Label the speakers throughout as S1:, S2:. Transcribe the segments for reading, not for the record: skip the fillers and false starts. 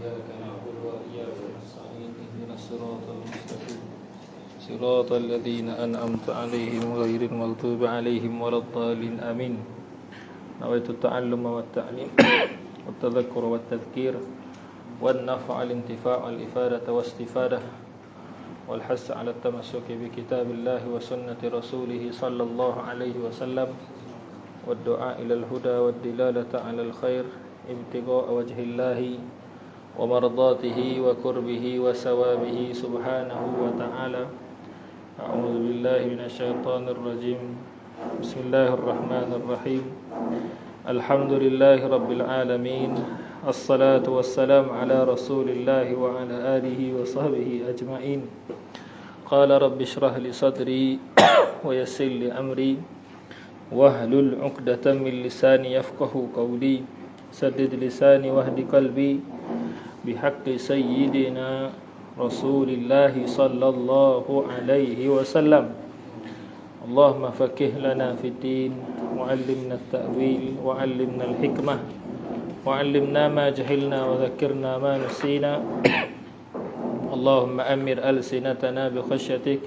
S1: إياك نعبد وإياك نستعين اهدنا الصراط المستقيم صراط الذين أنعمت عليهم غير المغضوب عليهم ولا الضالين آمين. نويت التعلم والتعليم والتذكر والتذكير والنفع الانتفاع والإفادة واستفادة والحث على التمسك بكتاب الله وسنة رسوله صلى الله عليه وسلم والدعاء إلى الهدى والدلالة على الخير ابتغاء وجه الله ومرضاته وقربه وثوابه سبحانه وتعالى. أعوذ بالله من الشيطان الرجيم. بسم الله الرحمن الرحيم. الحمد لله رب العالمين. الصلاة والسلام على رسول الله وعلى آله وصحبه أجمعين. قال رب اشرح لي صدري ويسر لي أمري واحلل عقدة من لساني يفقهوا قولي سدد لساني واهد قلبي بحق سيدنا رسول الله صلى الله عليه وسلم. اللهم فقه لنا في الدين وعلمنا التأويل وعلمنا الحكمة وعلمنا ما جهلنا وذكرنا ما نسينا. اللهم أمر ألسنتنا بخشيتك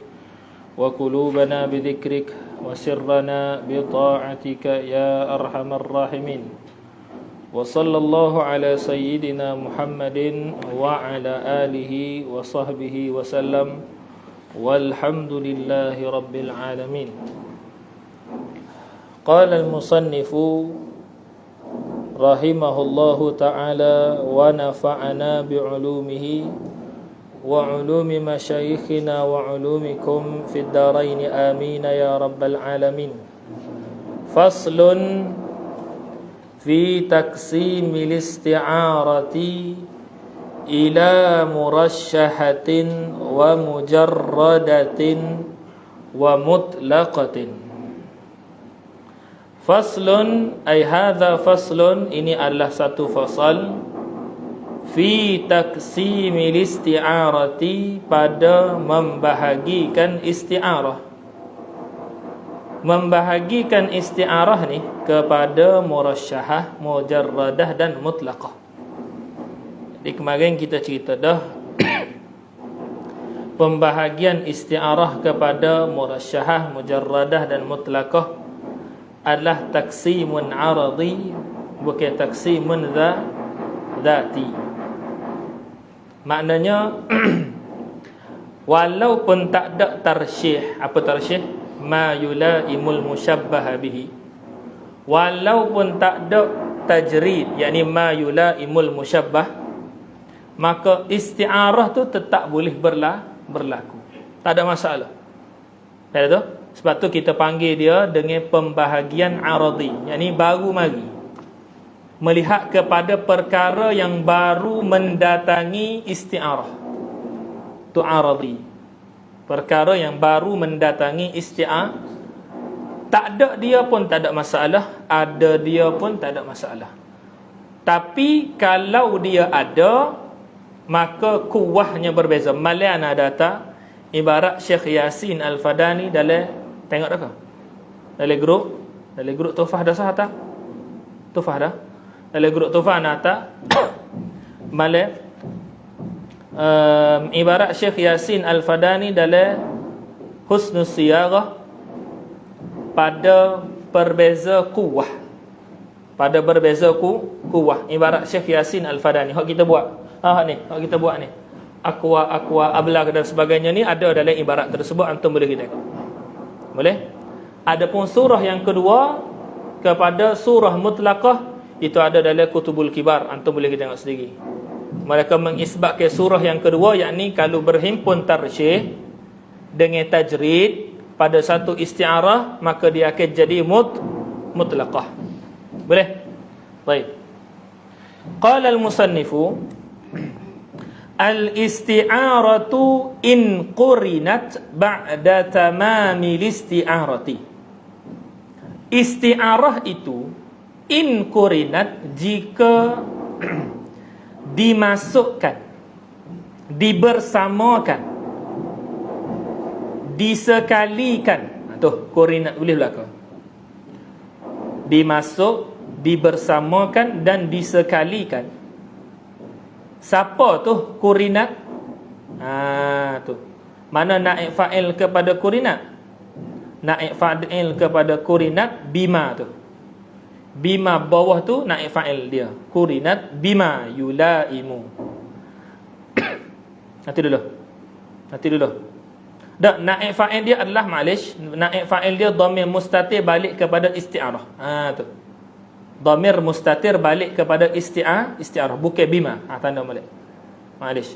S1: وقلوبنا بذكرك وسرنا بطاعتك يا أرحم الراحمين. وصلى الله على سيدنا محمد وعلى آله وصحبه وسلم والحمد لله رب العالمين. قال المصنف رحمه الله تعالى ونفعنا بعلومه وعلوم مشايخنا وعلومكم في الدارين آمين يا رب العالمين. فصل في تقسيم الاستعارة إلى مرشحة ومجردة ومطلقة. Faslun ay hadha faslun, ini adalah satu fasal fi taqsimil isti'arati, pada membahagikan isti'arah. Membahagikan isti'arah ni kepada murasyahah, mujarradah dan mutlaqah. Jadi kemarin kita cerita dah pembahagian isti'arah kepada murasyahah, mujarradah dan mutlaqah adalah taksimun aradi, bukan taksimun dhati. Maknanya walaupun tak ada tarsyih. Apa tarsyih? Ma yulaimul musyabbah bihi. Walaupun tak ada tajrid, yakni ma yulaimul musyabbah, maka isti'arah tu tetap boleh berlaku. Tak ada masalah. Ada tu? Sebab tu kita panggil dia dengan pembahagian aradi, yakni baru mari, melihat kepada perkara yang baru mendatangi isti'arah. Tu aradi, perkara yang baru mendatangi isti'arah. Tak ada dia pun tak ada masalah, ada dia pun tak ada masalah. Tapi kalau dia ada, maka kuahnya berbeza. Maliana data ibarat Syekh Yasin Al-Fadani dalam, tengok dah ke? Dalam grup Tufah dah sah tak? Tufah dah. Dalam grup Tufah nak tak? Male ibarat Syekh Yasin Al-Fadani dalam Husnul Siyarah, pada berbeza kuwah. Pada berbeza kuwah. Ibarat Syekh Yasin Al-Fadani hak kita buat. Hak kita buat ni. Aqua ablag dan sebagainya ni ada dalam ibarat tersebut, antum boleh kita tengok. Boleh? Adapun surah yang kedua kepada surah mutlaqah, itu ada dalam Kutubul Kibar, antum boleh kita tengok sendiri. Mereka mengisbatkan surah yang kedua, yakni kalau berhimpun tarsyih dengan tajrid pada satu isti'arah, maka dia akan jadi mutlaqah. Boleh? Baik. Qala al-musannifu al-isti'aratu in qurinat ba'da tamamil isti'arati. Isti'arah itu in qurinat, jika dimasukkan, dibersamakan, disekalikan. Tu qurinat boleh belaka. Dimasuk, dibersamakan dan disekalikan Siapa tu kurinat? Tu. Mana naib fa'il kepada kurinat? Naib fa'il kepada kurinat bima tu. Bima bawah tu naib fa'il dia. Kurinat bima yulaimu. Nanti dulu. Dak, naib fa'il dia adalah naib fa'il dia dhamir mustatir balik kepada isti'arah. Tu. Dhamir mustatir balik kepada isti'arah, bukan bima. Tanda balik.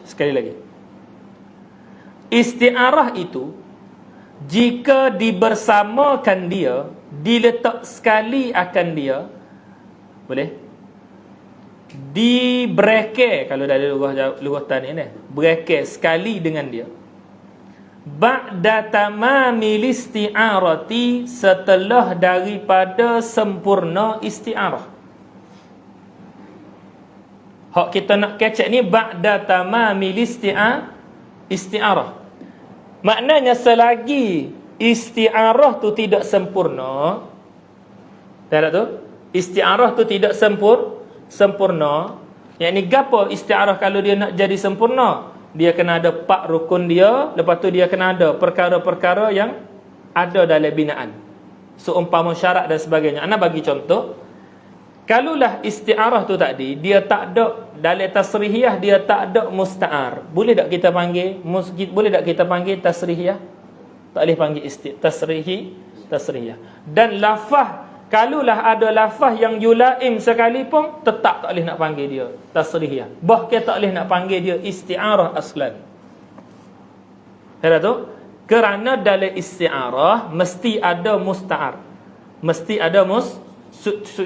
S1: Sekali lagi. Isti'arah itu jika dibersamakan dia, diletak sekali akan dia, boleh? Di bracket, kalau dah ada lugah tani ni, bracket sekali dengan dia. Ba'da tamamil isti'arati, setelah daripada sempurna isti'arah. Hak kita nak kecek ni ba'da tamamil isti'arah. Maknanya selagi isti'arah tu tidak sempurna, tak tu? Isti'arah tu tidak sempurna. Yang ni gapo isti'arah kalau dia nak jadi sempurna? Dia kena ada 4 rukun dia, lepas tu dia kena ada perkara-perkara yang ada dalam binaan. Seumpama syarat dan sebagainya. Ana bagi contoh. Kalulah isti'arah tu tadi dia tak ada dalam tasrihiyah, dia tak ada musta'ar. Boleh tak kita panggil tasrihiyah? Tak boleh panggil tasrihiyah. Dan lafaz, kalulah ada lafaz yang yulaim sekalipun, tetap tak boleh nak panggil dia tasrihiyah. Bahkan tak boleh nak panggil dia isti'arah aslan. Kira tu? Kerana dalam isti'arah mesti ada musta'ar. Mesti ada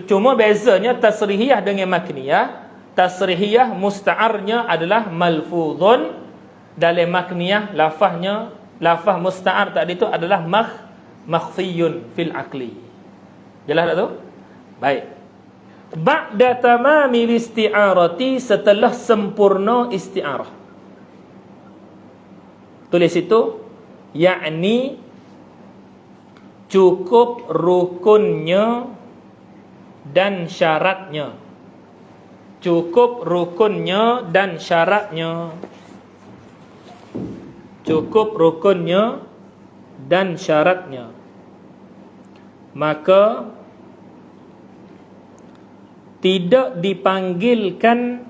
S1: cuma bezanya tasrihiyah dengan makniyah. Tasrihiyah musta'arnya adalah malfuzun. Dalam makniyah lafaz musta'ar tadi itu adalah makhfiyun fil aqli. Jelas tak tu? Baik. Ba'da tamamil isti'arati, setelah sempurna isti'arah. Tulis itu, yakni cukup rukunnya dan syaratnya. Cukup rukunnya dan syaratnya. Cukup rukunnya dan syaratnya. Maka tidak dipanggilkan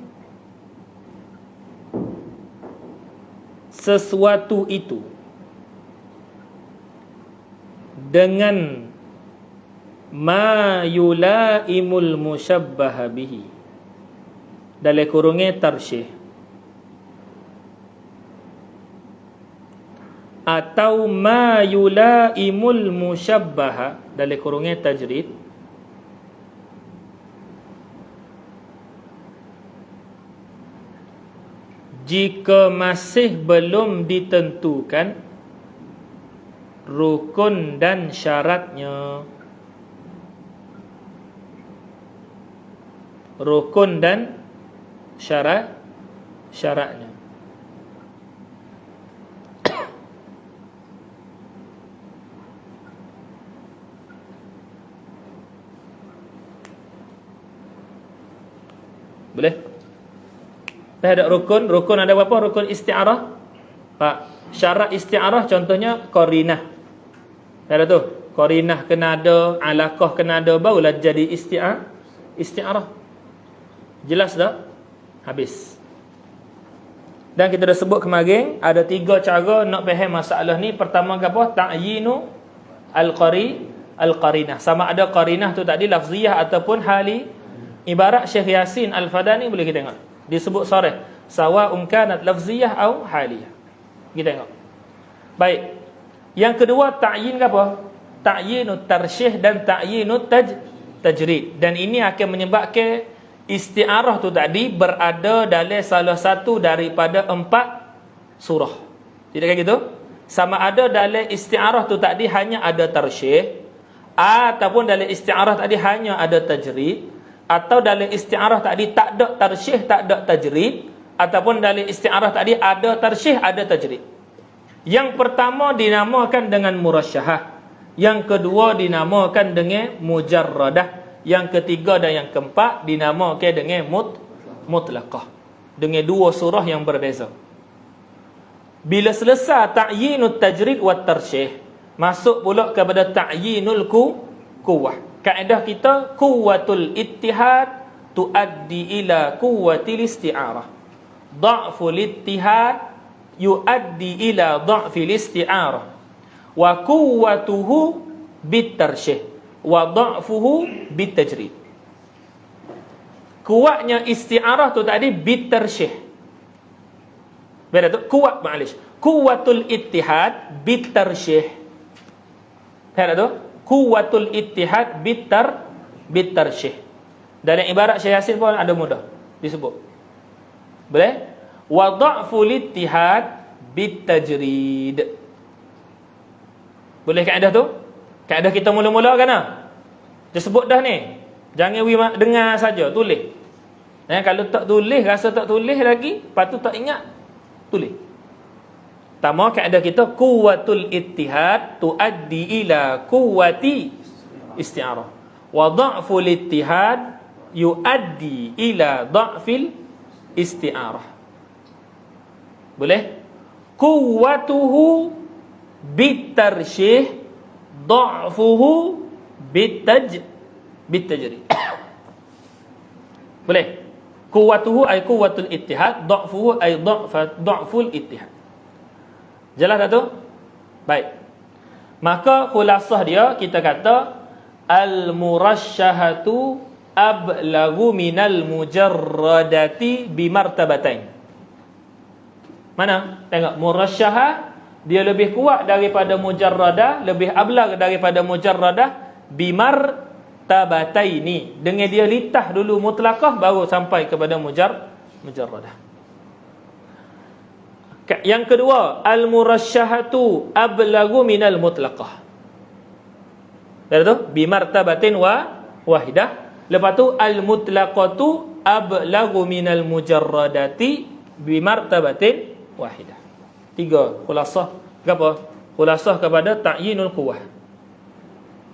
S1: sesuatu itu dengan ma yulaimul musyabbah bihi, dalam kurungnya tarsyih, atau ma yulaimul musyabbah, dalam kurungnya tajrid, jika masih belum ditentukan rukun dan syaratnya. Rukun dan syaratnya. Boleh? Ada rukun ada berapa? Rukun isti'arah. Pak, syarat isti'arah contohnya qarinah. Ada tu, qarinah kena ada, alaqah kena ada, barulah jadi isti'arah. Jelas tak? Habis. Dan kita dah sebut kemarin ada 3 cara nak faham masalah ni. Pertama apa? Ta'yinu al-qarinah. Sama ada qarinah tu tadi lafziyah ataupun hali. Ibarat Syekh Yasin Al-Fadani boleh kita tengok. Disebut sarih, sawa'un kanat lafziyah atau haliyah. Kita tengok. Baik. Yang kedua ta'yin apa? Ta'yinut tarsyih dan ta'yinut tajrid. Dan ini akan menyebabkan isti'arah tu tadi berada dalam salah satu daripada 4 surah. Tidak kayak gitu? Sama ada dalam isti'arah tu tadi hanya ada tarsyih, ataupun dalam isti'arah tadi hanya ada tajrid, atau dalam isti'arah tadi tak ada tarsyih, tak ada tajrid, ataupun dalam isti'arah tadi ada tarsyih, ada tajrid. Yang pertama dinamakan dengan murasyahah, yang kedua dinamakan dengan mujarradah, yang ketiga dan yang keempat dinamakan dengan mutlaqah. dengan dua surah yang berbeza. Bila selesai ta'yinut tajrid wa tarsyih, masuk pula kepada ta'yinul quwwah. Kaedah kita quwwatul ittihad tuaddi ila quwwatil isti'arah. Dha'ful ittihad yuaddi ila dha'fil isti'arah. Wa quwwatuhu bitarsyih wa dha'fuhu bitajrid. Kuatnya isti'arah tu tadi bitarsyih. Beda tu kuat, ma'alish. Quwwatul ittihad bitarsyih. Beda tu quwwatul ittihad bitarsyih. Dalam ibarat Syekh Yasin pun ada mudah disebut. Boleh? Wa dha'ful ittihad bitajrid. Boleh kaedah tu? Kaedah kita mula-mula kan? Dia sebut dah ni. Jangan dengar saja, tulis. Kalau tak tulis, rasa tak tulis lagi, lepas tu tak ingat, tulis. Pertama kaedah kita quwwatul ittihad tuaddi ila quwwati isti'arah. Wa dha'ful ittihad yuaddi ila dha'fil isti'arah. Boleh? Quwwatuhu bitarsyih, dha'fuhu bitajrid. Boleh? Quwwatuhu ay quwwatul ittihad, dha'fuhu ay dha'ful ittihad. Jelas tak tu? Baik. Maka khulasah dia kita kata al-murasyahatu ablagu minal mujarradati bimartabatain. Mana? Tengok, murasyahah dia lebih kuat daripada mujarradah, lebih ablag daripada mujarradah bimartabataini. Dengan dia litah dulu mutlaqah baru sampai kepada mujarradah. Yang kedua, al-murasyahatu ablagu minal mutlaqah. Betul tu? Bimartabatin wahidah. Lepas tu al-mutlaqatu ablagu minal mujarradati bimartabatin wahidah. Tiga khulasah. Apa? Khulasah kepada ta'yinul quwwah.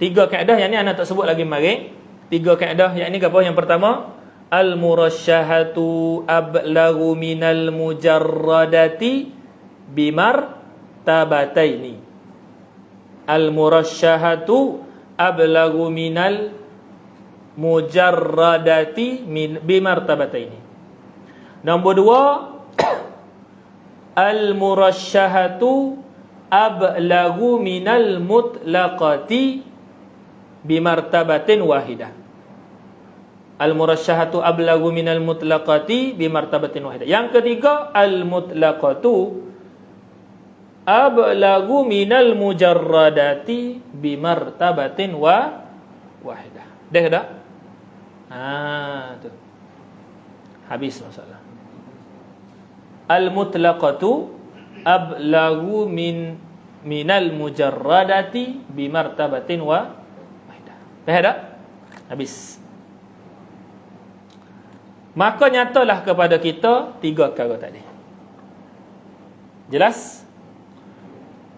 S1: Tiga kaedah yang ni anak tak sebut lagi mari. Tiga kaedah yang ni apa? Yang pertama, al-murasyahatu ablagu minal mujarradati bimartabataini. Al-murasyahatu ablagu minal mujarradati bimartabataini. Nombor dua, al-murasyahatu ablagu minal mutlaqati bimartabatin wahidah. Al-murasyahatu ablagu minal mutlaqati bimartabatin wahidah. Yang ketiga, al-mutlaqatu ablagu minal mujarradati bimartabatin wahidah. Dah tak? Tu. Habis masalah. Al-mutlaqatu ablagu minal mujarradati bimartabatin wahidah. Dah tak? Habis. Maka nyatalah kepada kita tiga perkara tadi. Jelas?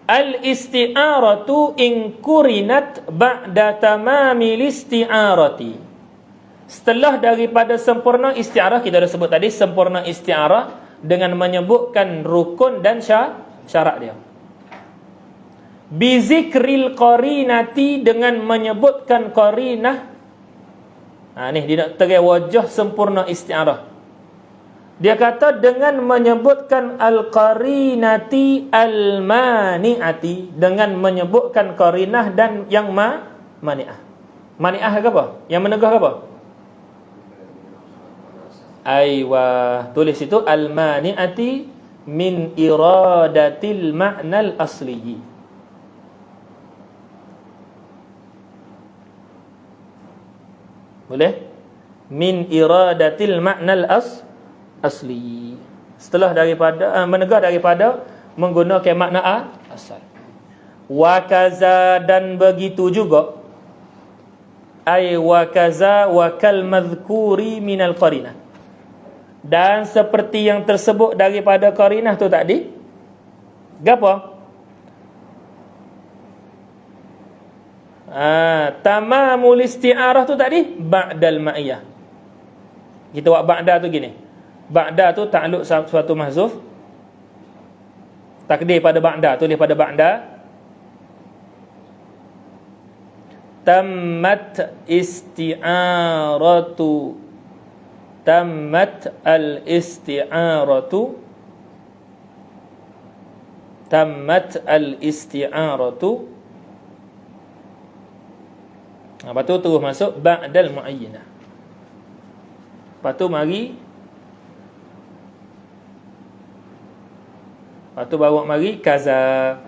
S1: Al-isti'aratu in kurinat ba'da tamamil isti'arati. Setelah daripada sempurna isti'arah, kita dah sebut tadi sempurna isti'arah dengan menyebutkan rukun dan syarat dia. Bizikril qarinati, dengan menyebutkan qarinah. Ni dia nak terai wajah sempurna isti'arah. Dia kata dengan menyebutkan al-qarinati al-mani'ati, dengan menyebutkan qarinah dan yang mani'ah. Mani'ah ke apa? Yang menegah ke apa? Aywa, tulis itu al-mani'ati min iradatil ma'nal asli. Boleh? Min iradatil ma'nal asli. Setelah daripada menegah daripada menggunakan makna asal. Wa kaza, dan begitu juga, ay wa kaza wa kal madhkuri minal qarinah. Dan seperti yang tersebut daripada qarinah tu tadi. Gapo? Tamamul isti'arah tu tadi ba'dal ma'iyah. Kita buat ba'da tu gini. Ba'da tu ta'alluq suatu mahzuf. Takdir pada ba'da, tulis pada ba'da. Tammat isti'aratu. Tammat al-isti'aratu. Tammat al-isti'aratu. Lepas tu terus masuk ba'dal mu'ayyinah. Lepas tu bawa mari kaza.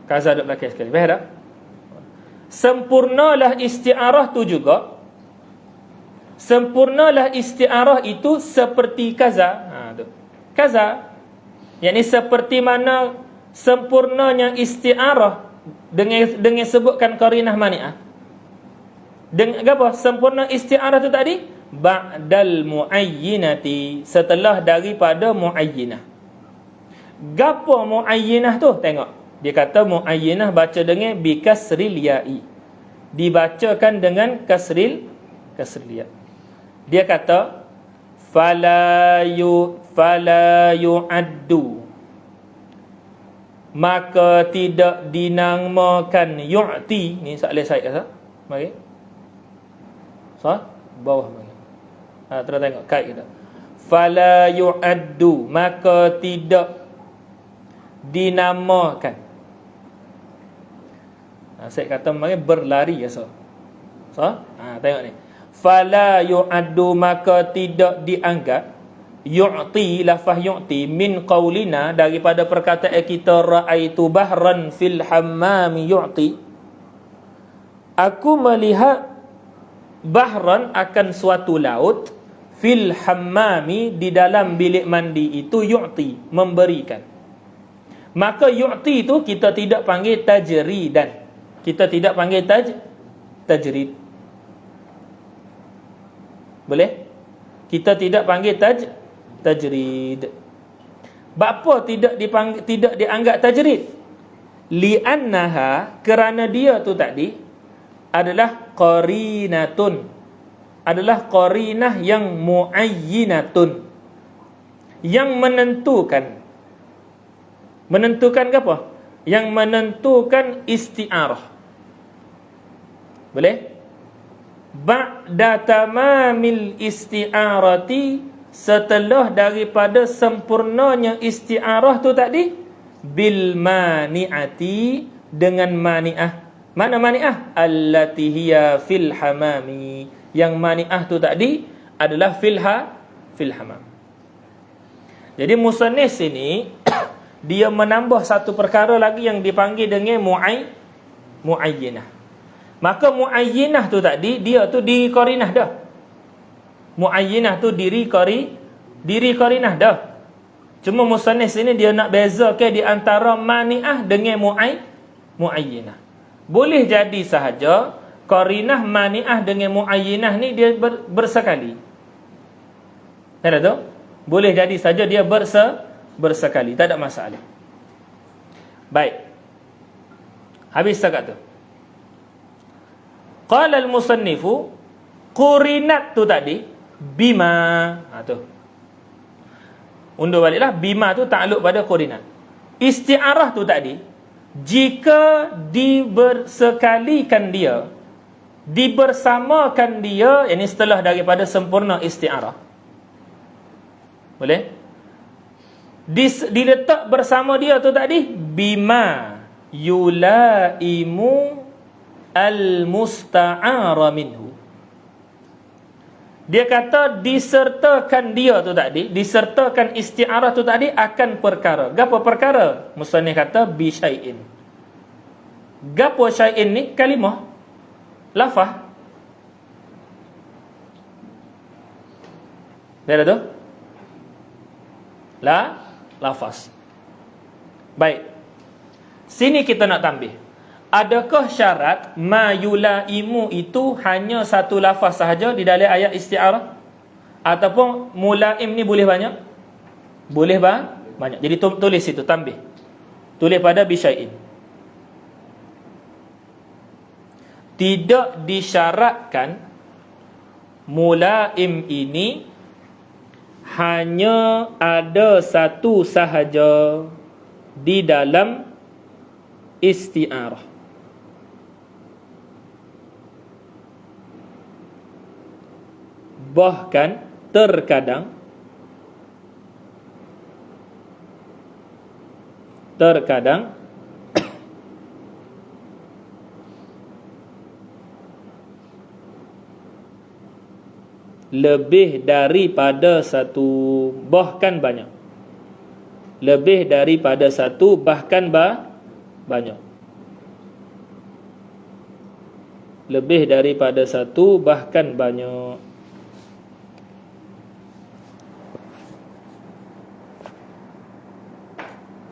S1: Kaza duduk belakang sekali. Faham tak? Sempurnalah isti'arah tu juga. Sempurnalah isti'arah itu seperti kaza. Tu. Kaza. Yakni seperti mana sempurnanya isti'arah dengan sebutkan qarinah mani'ah. Dengan apa? Sempurna isti'arah tu tadi ba'dal muayyinati, setelah daripada muayyinah. Gapo muayyinah tu? Tengok. Dia kata muayyinah baca dengan bikasril ya'i. Dibacakan dengan kasril ya. Dia kata fala yu'addu, maka tidak dinamakan yu'ti. Ni soalan saya kata. Mari. Bawah mari. Terus tengok kait kita. Fala yu'addu, maka tidak dinamakan. Saya kata mari berlari ya tengok ni. Fala yu'addu, maka tidak dianggap. Yu'ti, lafaz yu'ti min qaulina, daripada perkataan kita ra'aitu bahran fil hammami yu'ti. Aku melihat bahran akan suatu laut fil hammami, di dalam bilik mandi itu, yu'ti, memberikan. Maka yu'ti itu kita tidak panggil tajridan. Kita tidak panggil tajrid. Boleh? Kita tidak panggil tajrid. Bapa tidak dianggap tajrid? Li'annaha, kerana dia tu tadi adalah qarinatun, adalah qarinah yang muayyinatun, yang menentukan apa? Yang menentukan isti'arah. Boleh? Ba'da tamamil isti'arati, setelah daripada sempurnanya isti'arah tu tadi, bil mani'ati, dengan mani'ah. Mana mani'ah? Allati hiya fil hamami, yang mani'ah tu tadi adalah fil hamam. Jadi musannif sini dia menambah satu perkara lagi yang dipanggil dengan muayyinah. Maka muayyinah tu tadi, dia tu diri qarinah dah. Muayyinah tu diri qarinah dah. Cuma musannif sini dia nak bezakan di antara mani'ah dengan muayyinah. Boleh jadi sahaja qarinah mani'ah dengan muayyinah ni dia bersekali. Ada tu? Boleh jadi saja dia bersekali, tak ada masalah. Baik. Habis setakat tu. Qala al-musannifu, qurinat tu tadi bima. Tu. Undur baliklah, bima tu takluk pada qurinat. Isti'arah tu tadi, jika dibersekalikan dia, dibersamakan dia, ini setelah daripada sempurna isti'arah. Boleh? Diletak bersama dia tu tadi bima yulaimu al-musta'ara minhu. Dia kata disertakan dia tu tadi, disertakan isti'arah tu tadi akan perkara. Gapo perkara? Musannif kata bi syai'in. Gapo syai'in ni? Kalimah, lafaz. Dia ada tu? Lafaz. Baik. Sini kita nak tambah. Adakah syarat ma yulaimu itu hanya satu lafaz sahaja di dalam ayat isti'arah? Ataupun mulaim ni boleh banyak? Boleh banyak. Jadi tulis itu, tambah. Tulis pada bisyai'in. Tidak disyaratkan mulaim ini hanya ada satu sahaja di dalam isti'arah. Bahkan terkadang lebih daripada satu, bahkan banyak. Lebih daripada satu, bahkan banyak. Lebih daripada satu, bahkan banyak.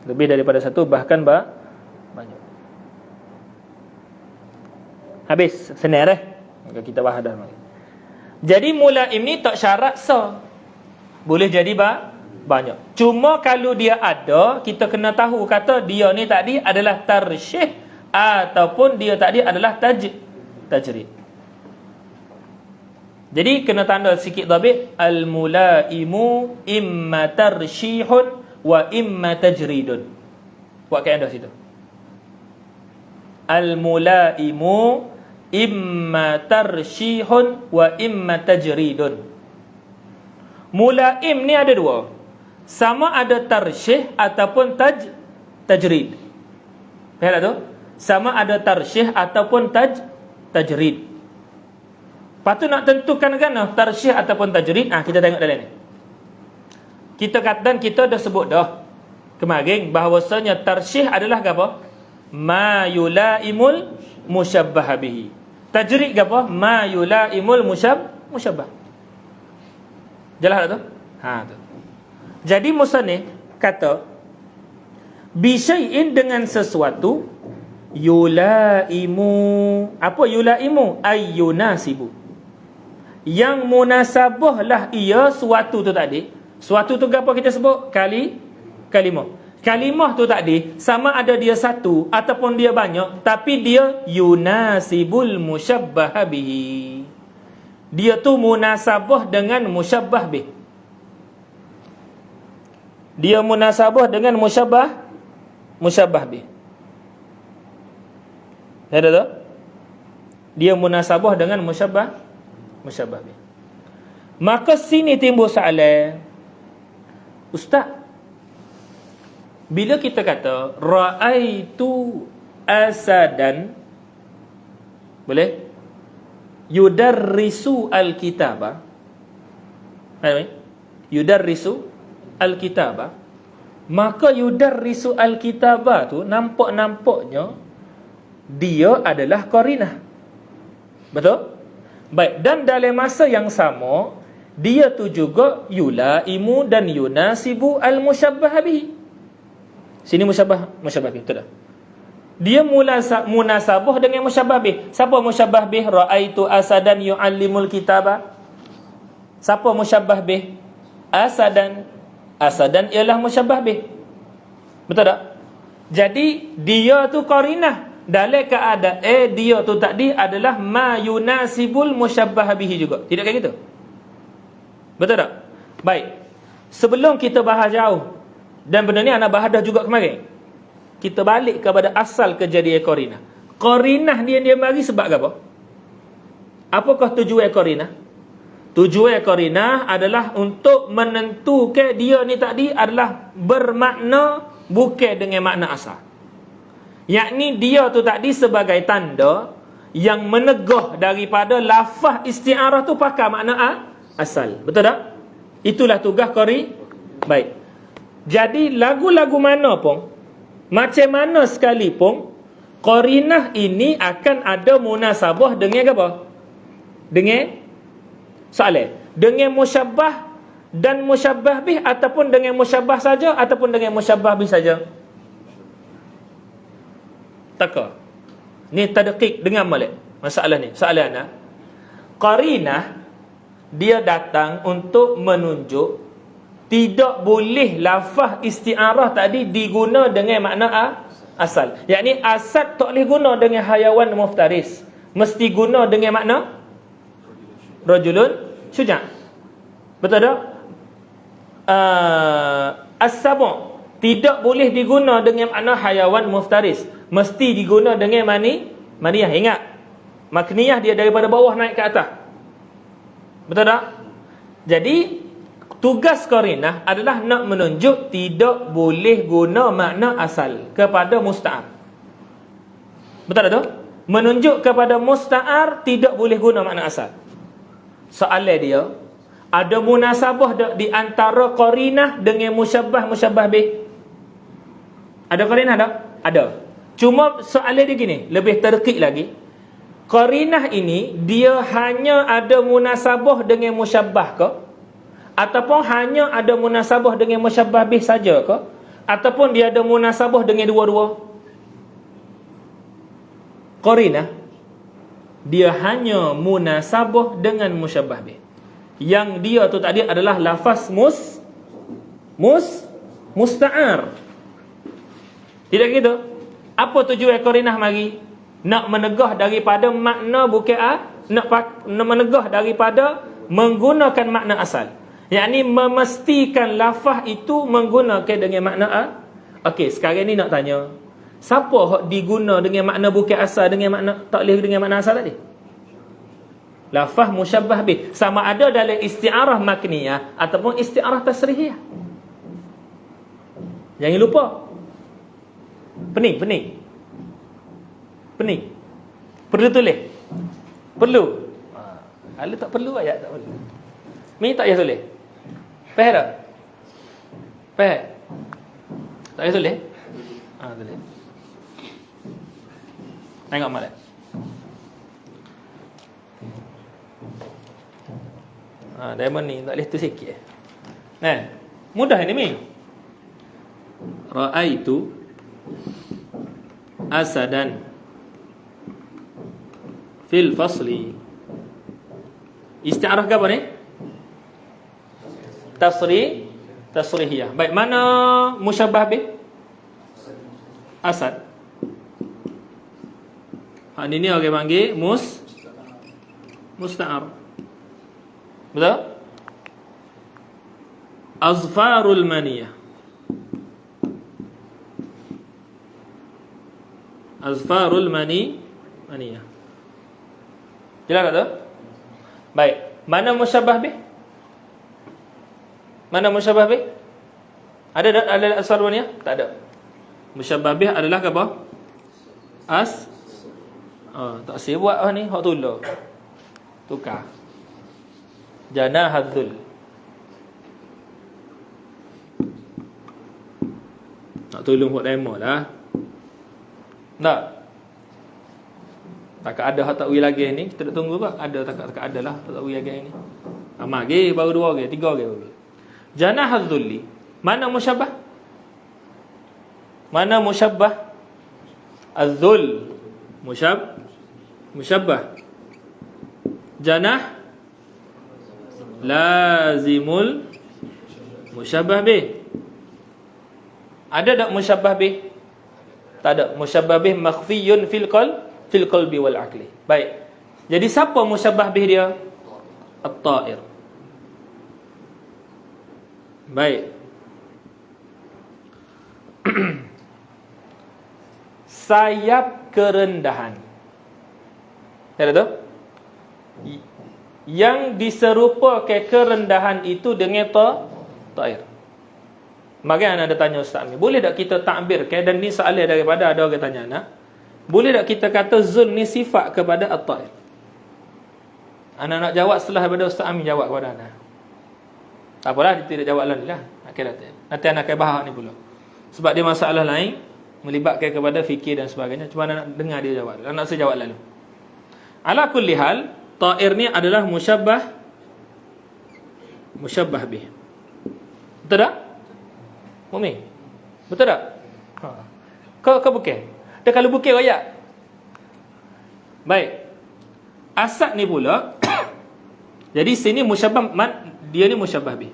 S1: Lebih daripada satu, bahkan banyak. Habis, senang dah. Maka kita bahas dah. Jadi mulaim ni tak syarat sah. Boleh jadi banyak. Cuma kalau dia ada, kita kena tahu kata dia ni tadi adalah tarsyih ataupun dia tadi adalah tajrid. Jadi kena tanda sikit dhabit, al-mulaimu imma tarsyihun wa imma tajridun. Buat kaedah situ. Al-mulaimu imma tarsyihun wa imma tajridun. Mulaim ni ada dua. Sama ada tarsyih ataupun tajrid. Faham tak tu? Sama ada tarsyih ataupun tajrid. Lepas tu nak tentukan kan tarsyih ataupun tajrid, kita tengok dalam ni. Kita dah sebut dah kemarin bahawasanya tarsyih adalah apa? Ma yulaimul musyabbah bihi. Tajrid apa? Ma yulaimul musyabbah. Jelas tak tu? Tu. Jadi musannif kata bi syai'in, dengan sesuatu, yulaimu. Apa yulaimu? Ayyunasibu. Yang munasabah lah ia suatu tu tadi. Suatu tu apa kita sebut? Kalimah. Kalimah tu tadi sama ada dia satu ataupun dia banyak, tapi dia yunasibul musyabbah bihi. Dia tu munasabah dengan musyabbah bih. Dia munasabah dengan musyabbah bih. Ada tak? Dia munasabah dengan musyabbah bih. Maka sini timbul soalan, Ustaz, bila kita kata ra'aitu asadan, boleh? Yudarrisu al-kitaba. Yudarrisu al-kitaba. Maka yudarrisu al-kitaba tu nampak-nampaknya dia adalah qarinah. Betul? Baik, dan dalam masa yang sama dia tu juga yulaimu dan yunasibu al-musyabbah bihi. Sini musyabbah bih, betul tak? Dia munasabah dengan musyabbah bih. Siapa musyabbah bih? Ra'aitu asadan yu'allimul kitaba. Siapa musyabbah bih? Asadan. Asadan ialah musyabbah bih. Betul tak? Jadi dia tu qarinah. Dalam keadaan dia tu tadi adalah ma yunasibul musyabbah bihi juga. Tidak kayak gitu? Betul tak? Baik. Sebelum kita bahas jauh, dan benda ni anak bahas dah juga kemarin, kita balik kepada asal kejadian qarinah. Qarinah dia bagi sebab apa? Apakah tujuan qarinah? Tujuan qarinah adalah untuk menentukan dia ni tadi adalah bermakna bukan dengan makna asal. Yakni dia tu tadi sebagai tanda yang menegah daripada lafaz isti'arah tu pakai makna asal. Betul tak? Itulah tugas Baik. Jadi lagu-lagu mana pun, macam mana sekalipun, qarinah ini akan ada munasabah dengan apa? Dengan soalan, dengan musyabbah dan musyabbah bih, ataupun dengan musyabbah saja ataupun dengan musyabbah bih saja. Taka. Ni tadqiq dengan malik masalah ni. Soalan qarinah dia datang untuk menunjuk tidak boleh lafaz isti'arah tadi diguna dengan makna asal. Yakni asad tak boleh guna dengan hayawan muftaris. Mesti guna dengan makna rajulun syuja'. Betul tak? as-sabu' tidak boleh diguna dengan makna hayawan muftaris, mesti diguna dengan maniyah. Ingat, makniyah dia daripada bawah naik ke atas. Betul tak? Jadi tugas qarinah adalah nak menunjuk tidak boleh guna makna asal kepada musta'ar. Betul tak tu? Menunjuk kepada musta'ar tidak boleh guna makna asal. Soalan dia, ada munasabah tak di antara qarinah dengan musyabbah bih? Ada qarinah tak? Ada. Cuma soalan dia gini, lebih terkik lagi. Qarinah ini dia hanya ada munasabah dengan musyabbah ke? Ataupun hanya ada munasabah dengan musyabbah bih saja ke? Ataupun dia ada munasabah dengan dua-dua? Qarinah dia hanya munasabah dengan musyabbah bih. Yang dia tu tadi adalah lafaz musta'ar. Tidak gitu. Apa tujuan qarinah mari? Nak menegah daripada makna bukan nak menegah daripada menggunakan makna asal. Yakni memastikan lafaz itu menggunakan dengan makna okey, sekarang ni nak tanya, siapa hak diguna dengan makna bukan asal dengan makna tak boleh dengan makna asal tadi? Lafaz musyabbah bih, sama ada dalam isti'arah makniyah ataupun isti'arah tasrihiyah. Jangan lupa. Pening. Perlu tulis. Perlu. Kalau tak perlu ayat tak perlu. Ni tak payah tulis. Faham tak? Faham? Tak payah tulis. Tulis. Tengok malam. Diamond ni tak boleh tu sikit. Mudah ni Mi. Ra'aitu asadan fil fasli. Isti'arah ke apa ni? Tasrihiyah. Baik, mana musyabbah bih? Asad. Ini orang panggil musta'ar. Betul? Azfarul maniyah. Azfarul maniyah. Jelas tak tu? Baik. Mana musyabbah bih? Mana musyabbah bih? Ada azfarul maniyah? Tak ada. Musyabbah bih adalah apa? Tak saya buat ni hak tulah. Tukar. Janahadzul. Nak tolong buat demo lah. Tak. Tak ada hak takwil lagi ni. Kita nak tunggu pak. Ada tak ada lah hak takwil lagi ni. Amat lagi baru 2 lagi, 3 lagi. Janahadzulli. Mana musyabbah? Mana musyabbah? Az-zul. Musyabbah. Janah lazimul musyabbah bih. Ada tak musyabbah bih? Tak ada. Musyabbah bih makhfiyun fil qalbi wal aqli. Baik. Jadi siapa musyabbah bih dia? At-ta'ir. Baik. Sayap kerendahan. Ada tu? Yang diserupakan kerendahan itu dengan ta'ir. Maka anak ada tanya Ustaz ni, boleh tak kita takbirkan, dan ni soalan daripada ada orang tanya anak, boleh tak kita kata zul ni sifat kepada at-ta'ir? Anak nak jawab setelah daripada Ustaz Amin jawab kepada anak. Tak apalah, dia tidak jawab lain lah. Nanti anak akan bahas ni pula. Sebab dia masalah lain melibatkan kepada fikir dan sebagainya. Cuma anak nak dengar dia jawab. Anak saya jawab lalu. Ala kulli hal, ta'ir ni adalah musyabbah bih. Betul tak? Mumi, betul tak? Kau bukan? Dah kalau bukan ayat. Baik. Asad ni pula jadi sini musyabbah dia ni musyabbah bih.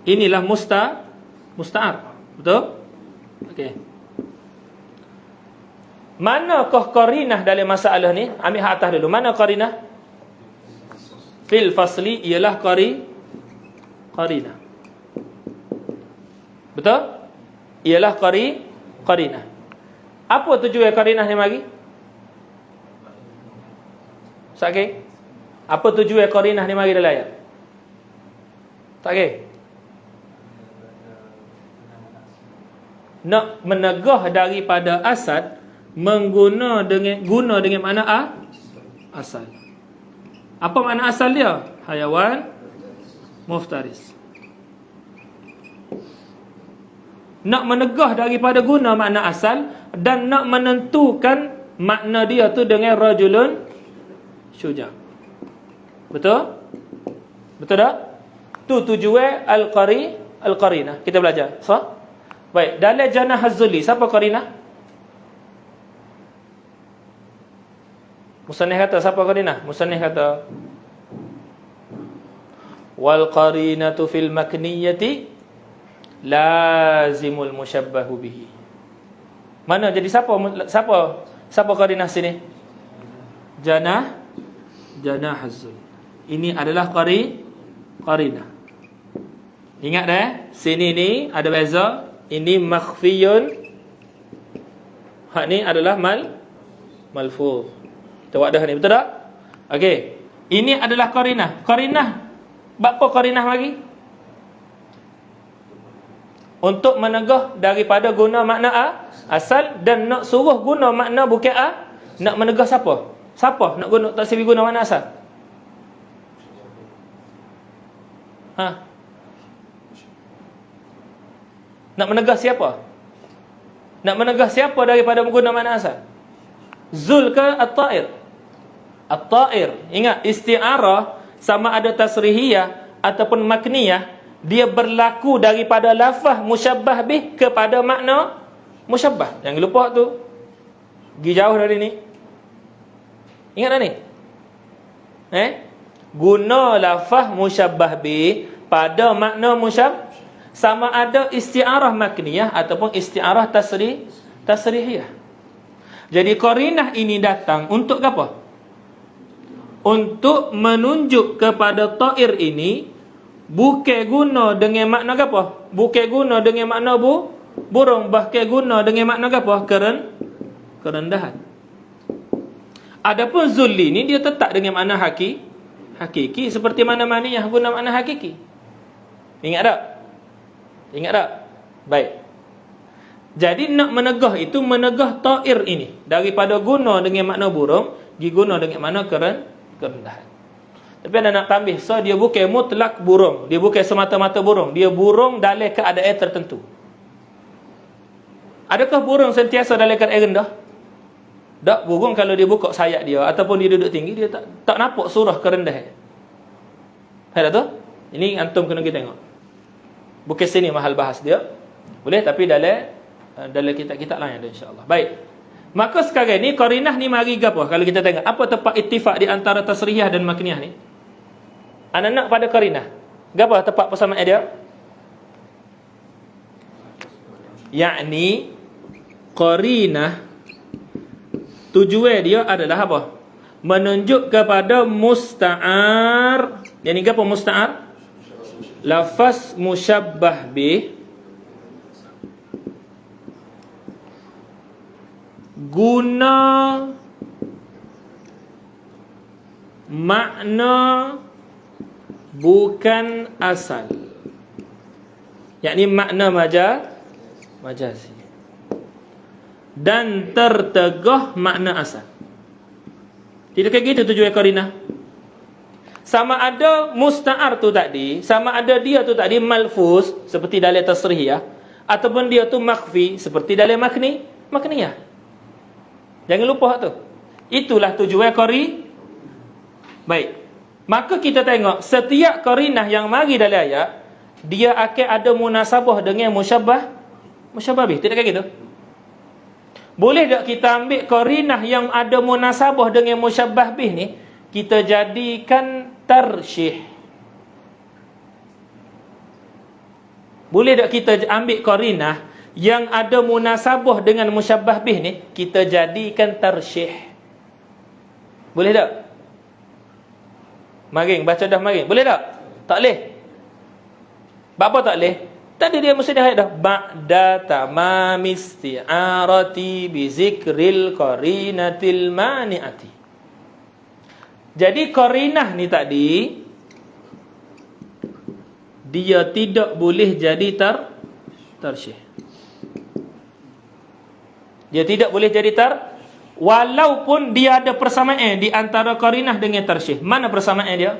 S1: Inilah musta'ar. Betul? Okey. Manakah qarinah dalam masalah ni? Ambil hak atas dulu. Mana qarinah? Fil fasli ialah qarinah. Betul? Ialah qarinah. Apa tujuan qarinah ni mari? Sakit? Apa tujuan qarinah ni mari dalam ayat? Sakit? Nak menegah daripada asal guna dengan makna asal. Apa makna asal dia? Hayawan muftaris. Nak menegah daripada guna makna asal dan nak menentukan makna dia tu dengan rajulun syuja'. Betul? Betul tak? Tu tujuan al-qarinah. Kita belajar. So, baik, dalam Janah Az-Zulli siapa qarinah? Musannif kata siapa qarinah? Musannif kata wal qarinatu fil makniyati lazimul musyabbahu bihi. Mana jadi siapa qarinah sini? Janah Az-Zulli. Ini adalah qarinah. Ingat dah, sini ni ada beza. Ini makhfiyun. Hak ni adalah malfu. Tawadah ni, betul tak? Okey. Ini adalah qarinah. Qarinah, apa qarinah lagi? Untuk menegah daripada guna makna asal dan nak suruh guna makna bukan nak menegah siapa? Siapa nak guna tak siap guna makna asal? Nak menegah siapa? Nak menegah siapa daripada menggunakan makna asal? Zul ke at-ta'ir? At-ta'ir. Ingat, isti'arah sama ada tasrihiyah ataupun makniyah, dia berlaku daripada lafaz musyabbah bih kepada makna musyabbah. Jangan lupa tu. Pergi jauh dari ni. Ingat dah ni? Guna lafaz musyabbah bih pada makna musyabbah, sama ada isti'arah makniyah ataupun isti'arah tasrihiyah. Jadi qarinah ini datang untuk apa? Untuk menunjuk kepada ta'ir ini bukan guna dengan makna apa? Bukan guna dengan makna burung, bahkan guna dengan makna apa? Kerendahan. Adapun zulli ni dia tetap dengan makna hakiki seperti mana maniyah guna makna hakiki. Ingat tak? Ingat tak? Baik. Jadi nak menegah itu menegah ta'ir ini daripada guna dengan makna burung diguna dengan makna kerendahan. Tapi anda nak tambah, so dia bukan mutlak burung, dia bukan semata-mata burung, dia burung dalam keadaan tertentu. Adakah burung sentiasa dalam keadaan rendah? Tak, burung kalau dia buka sayap dia ataupun dia duduk tinggi, dia tak nampak surah kerendahan. Ada tu? Ini antum kena kita tengok. Bukan sini mahal bahas dia. Boleh, tapi dalam kitab-kitab lain ada insya-Allah. Baik. Maka sekarang ni qarinah ni mari gapo? Kalau kita tengok apa tempat ittifaq di antara tasrihiyah dan makniyah ni? Anak-anak pada qarinah. Gapo tempat persamaan dia? Yakni qarinah tujuan dia adalah apa? Menunjuk kepada musta'ar. Yang ni gapo musta'ar? Lafaz musyabbah bih guna makna bukan asal, yakni makna majazi, dan tertegah makna asal. Tidakkah gitu tujuan qarinah? Sama ada musta'ar tu tadi, sama ada dia tu tadi malfuz seperti dalam tasrihiyah, ataupun dia tu makhfi seperti dalam makniyah. Jangan lupa tu. Itulah tujuan Baik. Maka kita tengok setiap qarinah yang mari dalam ayat, dia akan ada munasabah dengan musyabbah bih. Tidakkah gitu? Boleh tak kita ambil qarinah yang ada munasabah dengan musyabbah bih ni, kita jadikan tarsyih? Boleh tak kita ambil qarinah yang ada munasabah dengan musyabbah bih ni, kita jadikan tarsyih? Boleh tak? Maring, baca dah maring. Boleh tak? Tak boleh. Apa tak boleh? Tadi dia mesti dah ayat dah. Ba'da tamami isti'arati bi zikril qarinatil mani'ati. Jadi qarinah ni tadi dia tidak boleh jadi tarsyih. Dia tidak boleh jadi walaupun dia ada persamaan di antara qarinah dengan tarsyih. Mana persamaan dia?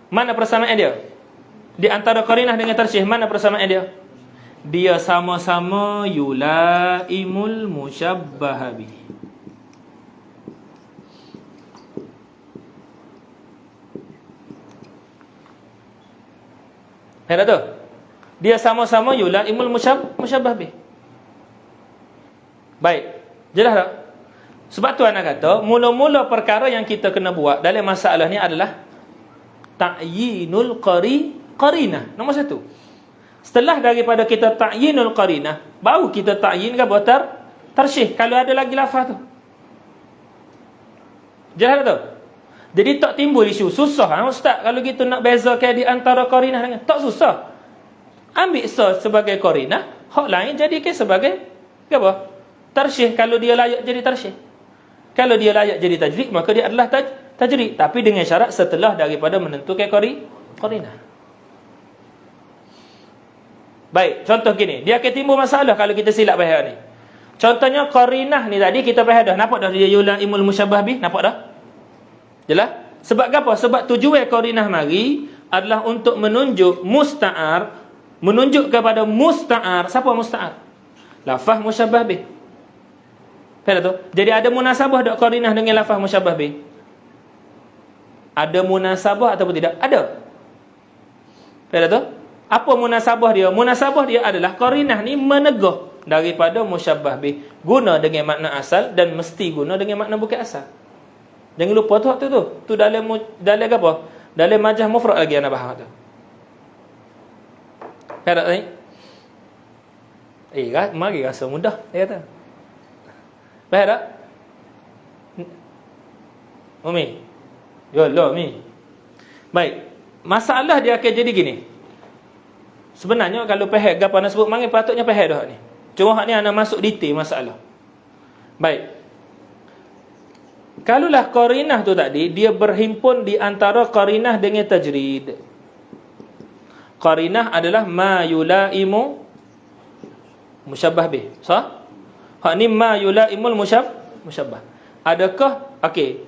S1: Mana persamaan dia? Di antara qarinah dengan tarsyih, mana persamaan dia? Dia sama-sama yulaimul musyabbah bihi. Ada tu? Dia sama-sama yulaimul musyabbah bihi. Baik. Jelas tak? Sebab tu anak kata, mula-mula perkara yang kita kena buat dalam masalah ni adalah ta'yinul qarinah. Nombor satu. Setelah daripada kita ta'yinul qarinah, baru kita ta'yin ke buat tarsyih kalau ada lagi lafaz tu. Jelas tak? Jadi tak timbul isu susah ustaz kalau kita nak bezakan di antara qarinah dengan tak susah. Ambil sebagai qarinah, hak lain jadikan sebagai apa? Tarsyih kalau dia layak jadi tarsyih. Kalau dia layak jadi tajrid, maka dia adalah tajrid, tapi dengan syarat setelah daripada menentukan qarinah. Baik, contoh gini, dia akan timbul masalah kalau kita silap faham ni. Contohnya qarinah ni tadi kita faham dah, nampak dah dia yulaimul musyabbah bih, nampak dah? Jelas? Sebab apa? Sebab tujuan qarinah mari adalah untuk menunjuk musta'ar, menunjuk kepada musta'ar. Siapa musta'ar? Lafaz musyabbah bih. Faham tu? Jadi ada munasabah tak qarinah dengan lafaz musyabbah bih? Ada munasabah ataupun tidak? Ada. Faham tu? Apa munasabah dia? Munasabah dia adalah qarinah ni menegah daripada musyabbah bih, guna dengan makna asal dan mesti guna dengan makna bukan asal. Jangan lupa tu tu dalam apa? Dalam majah mufrad lagi ana bahas tu. Faham tak ni? Mari rasa mudah dia kata. Faham tak? Umi. Yolah Mi. Baik. Masalah dia akan jadi gini. Sebenarnya kalau faham gapo nak sebut mari patutnya faham dah ni. Cuma hak ni ana masuk detail masalah. Baik. Kalulah qarinah tu tadi dia berhimpun di antara qarinah dengan tajrid. Qarinah adalah ma yulaimu musyabbah bih. Sah? Hak ni ma yulaimul musyabbah. Adakah okey.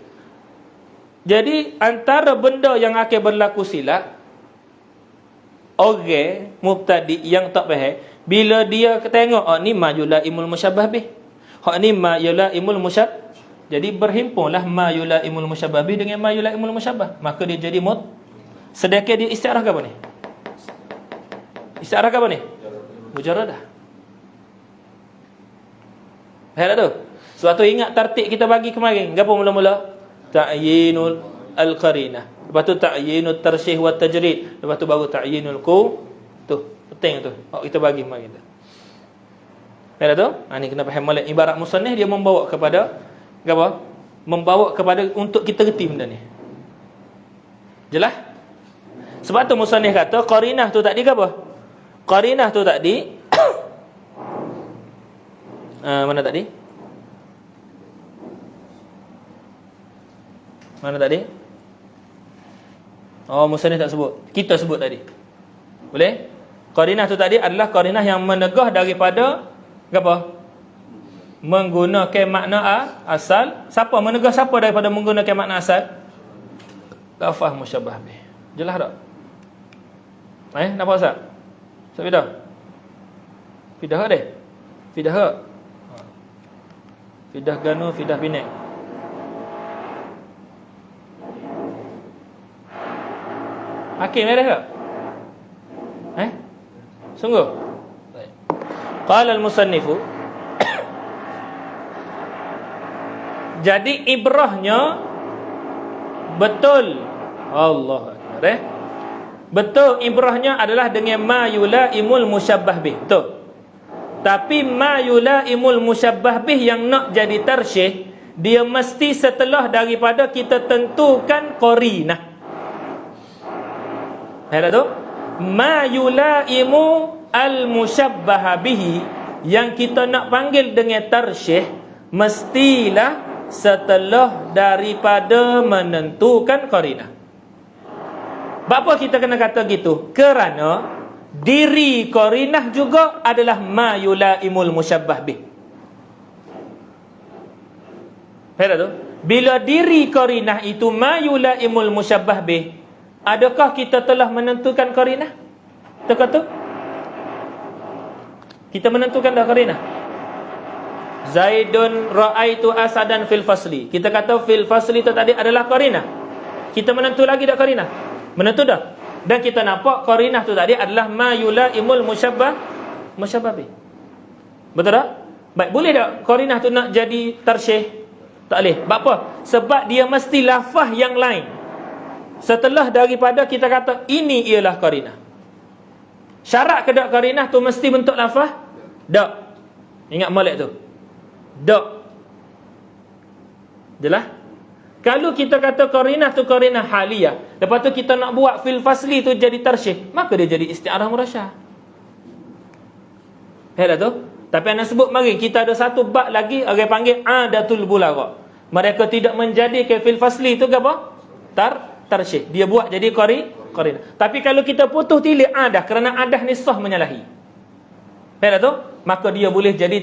S1: Jadi antara benda yang akan berlaku silap orang mubtadi yang tak faham bila dia tengok ni ma yulaimul musyabbah bih. Hak ni ma yulaimul musyabbah. Jadi berhimpunlah ma yulaimul musyabbah bih dengan ma yulaimul musyabbah. Maka dia jadi sedekah dia istiarah ke apa ni? Istiarah ke apa ni? Mujarradah. Faham tu? Sebab tu ingat tertib kita bagi kemarin. Gapo mula-mula? Ta'yinul al-qarinah. Lepas tu ta'yinul tarsyih wa tajrid. Lepas tu baru ta'yinul tu. Penting tu. Kita bagi kemarin tu. Faham tu? Ni kena faham molek. Ibarat musannif dia membawa kepada apa? Membawa kepada untuk kita reti benda ni. Jelas? Sebab tu musannif kata qarinah tu tadi ke apa? Qarinah tu tadi mana tadi? Mana tadi? Oh, musannif tak sebut. Kita sebut tadi. Boleh? Qarinah tu tadi adalah qarinah yang menegah daripada apa? Menggunakan makna asal. Siapa menegah siapa daripada menggunakan makna asal? Lafaz musyabbah bih. Jelas tak? Nampak tak? Ustaz Fidah? Fidah deh. Fidah. Fidah Ganu, Fidah Pinek. Hakim ada tak? Sungguh? Baik. Qala al-musannifu. Jadi ibrahnya betul. Allah Akbar. Betul ibrahnya adalah dengan ma yulaimul musyabbah bih. Betul. Tapi ma yulaimul musyabbah bih yang nak jadi tarsyih, dia mesti setelah daripada kita tentukan qarinah. Ada tu? ma yulaimu al-musyabbah bihi, yang kita nak panggil dengan tarsyih, mestilah setelah daripada menentukan qarinah. Apa kita kena kata gitu? Kerana diri qarinah juga adalah ma yulaimul musyabbah bih. Faham tu? Bila diri qarinah itu ma yulaimul musyabbah bih, adakah kita telah menentukan qarinah? Terkata kita menentukan dah qarinah. Zaidun ra'aitu asadan fil fasli. Kita kata fil fasli itu tadi adalah qarinah. Kita menentu lagi dah qarinah? Menentu dah. Dan kita nampak qarinah tu tadi adalah ma yulaimul musyabbah bih. Betul tak? Baik, boleh tak qarinah tu nak jadi tarsyih? Tak boleh. Sebab apa? Sebab dia mesti lafaz yang lain setelah daripada kita kata ini ialah qarinah. Syarat ke tak qarinah tu mesti bentuk lafaz? Tak. Ingat molek tu. Tak. Jelas? Kalau kita kata qarinah tu qarinah haliyah, lepas tu kita nak buat fil fasli tu jadi tarsyih, maka dia jadi isti'arah murasyah. Faham tu? Tapi anda sebut mari kita ada satu bab lagi orang panggil adatul bulagha. Mereka tidak menjadikan fil fasli tu apa? Tarsyih. Dia buat jadi qarinah. Tapi kalau kita putus tilik adah kerana adah ni sah menyalahi. Faham tu? Maka dia boleh jadi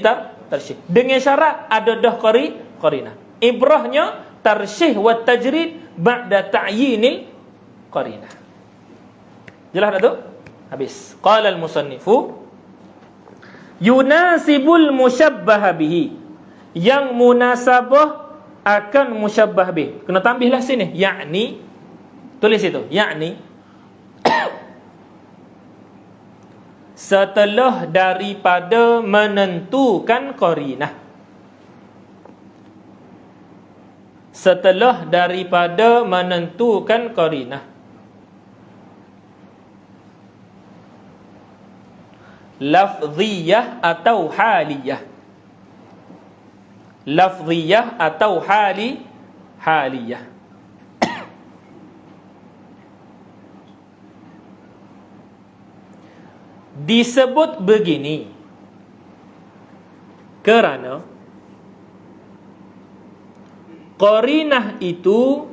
S1: tarsyih. Dengan syarat ada dah qarinah. Ibrahnya tarsyih wa tajrid ba'da ta'yinil qarinah. Jelas tak tu? Habis. Qala al-musannifu yunasibul musyabbah bihi, yang munasabah akan musyabbah bih. Kena tambahlah sini, yakni, tulis itu, yakni setelah daripada menentukan qarinah. Setelah daripada menentukan qarinah. Lafziyah atau haliyah. Lafziyah atau haliyah. Disebut begini kerana qarinah itu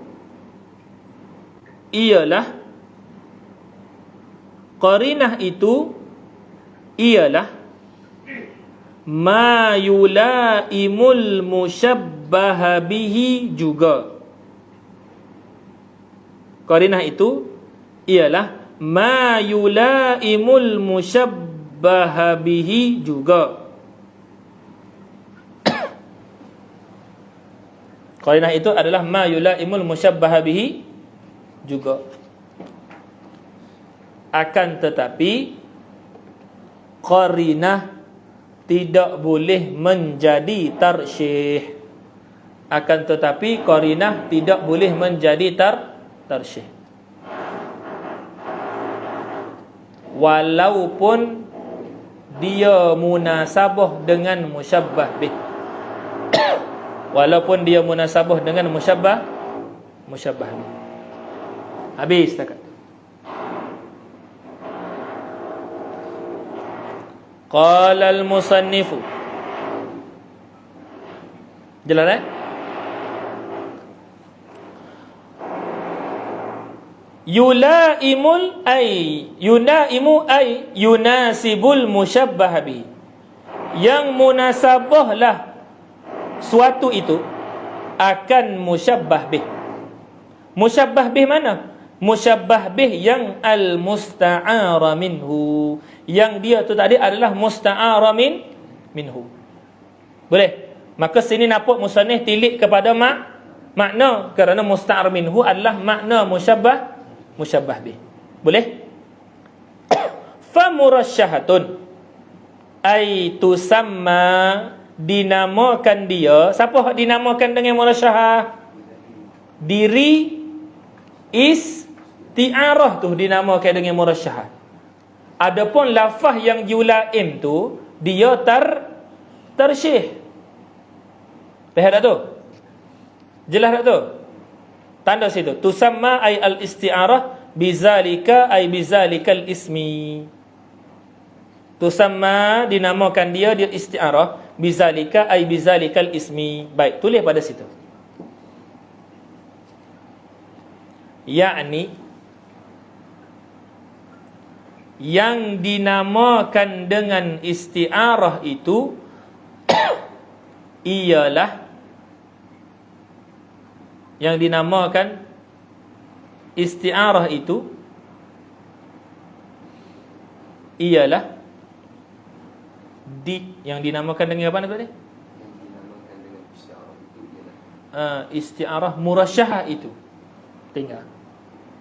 S1: ialah ma yulaimul musyabbah bihi juga. Qarinah itu ialah ma yulaimul musyabbah bihi juga. Qarinah itu adalah ma yulaimul musyabbah bihi juga. Akan tetapi qarinah tidak boleh menjadi tarsyih. Akan tetapi qarinah tidak boleh menjadi tarsyih. Walaupun dia munasabah dengan musyabbah bih. Walaupun dia munasabah dengan musyabbah bih. Habis takat. Qala al-musannifu. Jelas Yulaimu ay yunasibul musyabbah bihi. Yang munasabahlah suatu itu akan musyabbah bih. Musyabbah bih mana? Musyabbah bih yang al-musta'ara minhu, yang dia tu tadi adalah musta'ara minhu. Boleh? Maka sini nampak musannif tilik kepada makna, kerana musta'ar minhu adalah makna musyabbah bih. Boleh? Fa murasyahatun ay tusamma, dinamakan dia. Siapa dinamakan dengan murasyahah? Diri isti'arah tu dinamakan dengan murasyahah. Adapun lafaz yang yulaim tu dia tarsyih. Faham tak tu? Jelas tak tu? Tanda situ. Tusamma ay al-isti'arah bizalika ay bizalikal ismi. Tusamma dinamakan dia isti'arah, bizalika ay bizalikal ismi. Baik, tulis pada situ. Yakni yang dinamakan dengan isti'arah itu ialah, yang dinamakan isti'arah itu ialah yang dinamakan dengan apa tadi?
S2: Yang dinamakan dengan isti'arah itu ialah
S1: Isti'arah murasyahah itu. Tinggal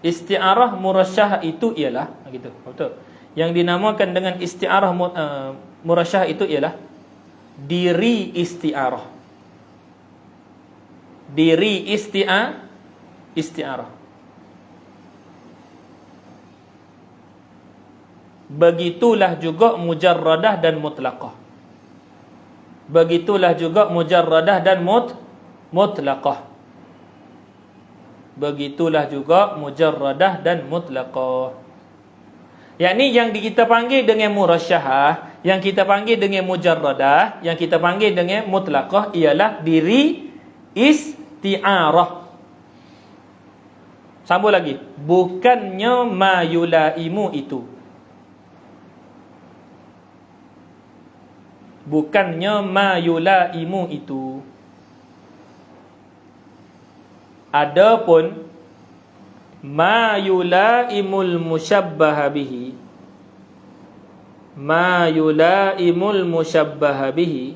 S1: isti'arah murasyahah itu ialah gitu. Betul. Yang dinamakan dengan isti'arah murasyahah itu ialah diri isti'arah. Diri isti'arah. Begitulah juga mujarradah dan mutlaqah. Begitulah juga mujarradah dan mutlaqah. Begitulah juga mujarradah dan mutlaqah. Yakni yang kita panggil dengan murasyahah, yang kita panggil dengan mujarradah, yang kita panggil dengan mutlaqah ialah diri isti'arah. Sambung lagi, bukannya ma yulaimu itu. Bukannya ma yulaimu itu. Adapun ma yulaimul musyabbaha bihi, ma yulaimul musyabbaha bihi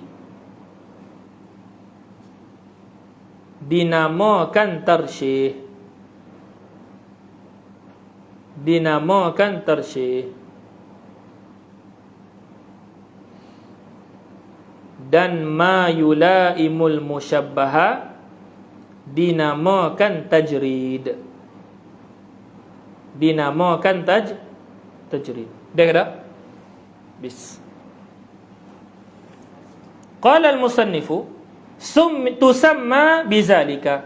S1: dinamakan tarsyih. Dinamakan tarsyih. Dan ma yulaimul musyabbaha dinamakan tajrid. Dinamakan tajrid. Dah kata? Bis. Qala al-musannifu tusamma bizalika.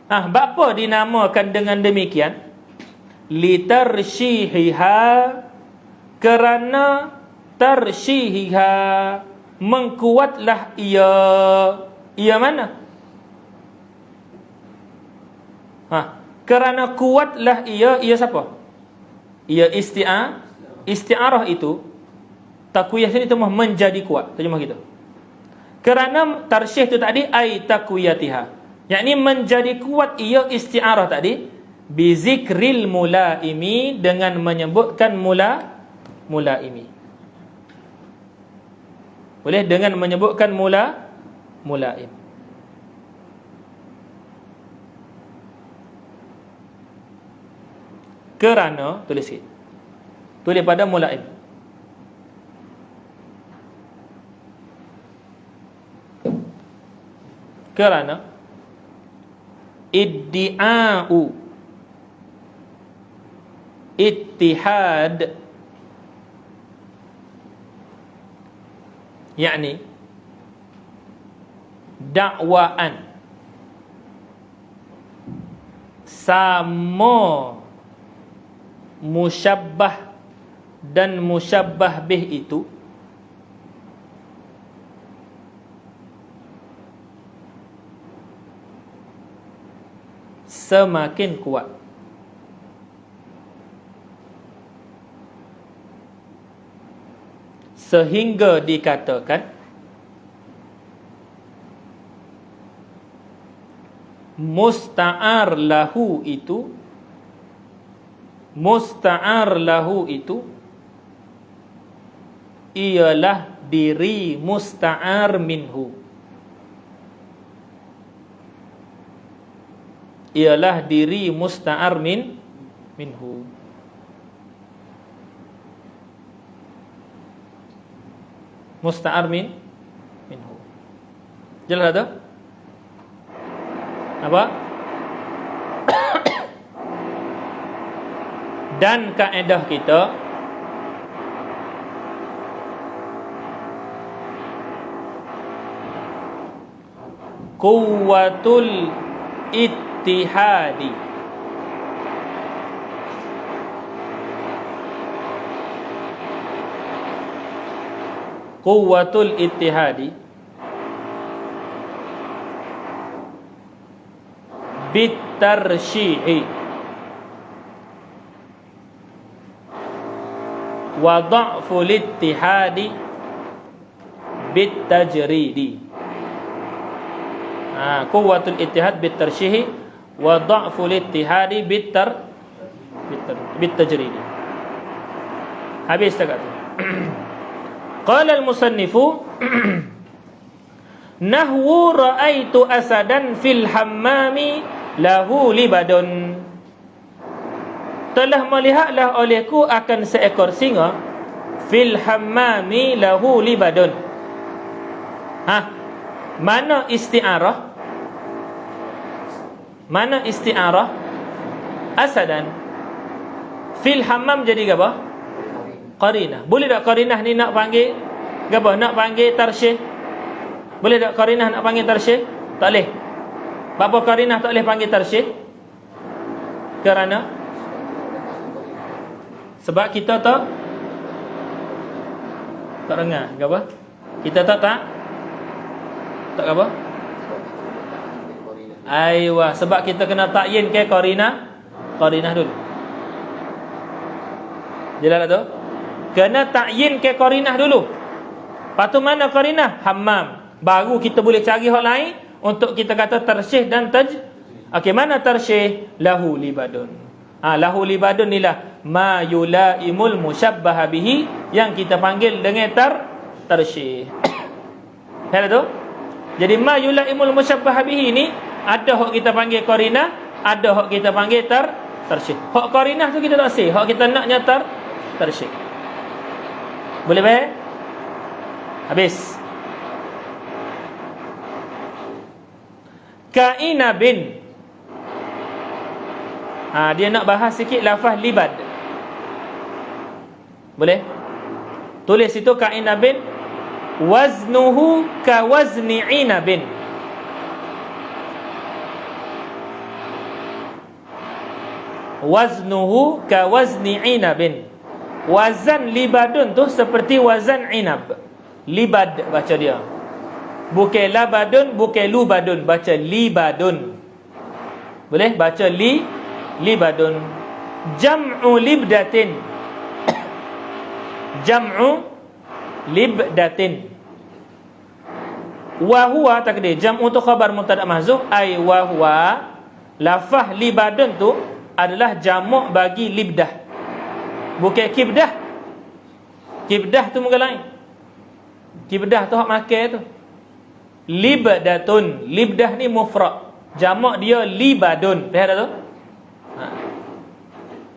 S1: Bapa dinamakan dengan demikian? Litarsyihiha, kerana tarsyihiha, mengkuatlah ia. Ia mana? Kerana kuatlah ia. Ia siapa? Ia isti'arah itu. Takwiyah sini terjemah menjadi kuat. Terjemah gitu. Kerana tarsyih itu tadi ai takwiyatiha, yakni menjadi kuat ia isti'arah tadi bizikril mulaimi, dengan menyebutkan mulaimi. Boleh dengan menyebutkan mulaim. Kerana, tulis sikit. Tulis pada mulaim. Kerana iddi'a'u ittihad, yakni dakwaan sama musyabbah dan musyabbah bih itu semakin kuat. Sehingga dikatakan musta'ar lahu itu ialah diri musta'ar minhu. Ialah diri musta'ar minhu. Musta'ar minhu. Jelas ada? Apa? Dan kaedah kita quwwatul ittihadi quwwatul ittihadi bitarsyihi wa dha'ful ittihadi bitajridi. Quwwatul ittihad bitarsyihi wa dha'ful ittihadi bitajridi. Habis tak tu. Qala al-musannifu nahwu ra'aitu asadan fil hammami lahu libadun. Telah melihatlah olehku akan seekor singa fil hammami lahu libadun. Mana isti'arah? Mana isti'arah? Asadan. Fil hammam jadi apa? Qarinah. Boleh tak qarinah ni nak panggil apa? Nak panggil tarsyih? Boleh tak qarinah nak panggil tarsyih? Tak boleh. Apa qarinah tak boleh panggil tarsyih? Kerana sebab kita tak dengar ke apa? Kita tak apa? Aiwa, sebab kita kena takyin ke qarinah dulu. Jelas tak tu? Kena takyin ke qarinah dulu. Lepas tu mana qarinah? Hammam. Baru kita boleh cari hak lain untuk kita kata tarsyih dan okey, mana tarsyih? Lahu libadun. Lahu libadun inilah ma yulaimul musyabbaha bihi, yang kita panggil dengan tarsyih. Faham tu? Jadi ma yulaimul musyabbaha bihi ni ada hak kita panggil qarinah, ada hak kita panggil tarsyih. Hak qarinah tu kita tak say, hak kita naknya tarsyih. Boleh baik? Habis. Kainabin. Dia nak bahas sikit lafaz libad. Boleh? Tulis situ kainabin waznuhu ka wazni inabin. Waznuhu ka wazni inabin. Wazan libadun tu seperti wazan inab. Libad baca dia. Bukan labadun, bukan lubadun, baca libadun. Boleh baca libadun. Jam'u libdatin. Jam'u libdatin. Wa huwa takdir. Jam'u tu khabar mubtada mahzuf, ai wa huwa. Lafaz libadun tu adalah jamak bagi libdah. Bukan kibdah. Kibdah tu muka lain. Kibdah tu hak makan tu. Libdatun. Libdah ni mufrad. Jamak dia libadun. Faham tak tu?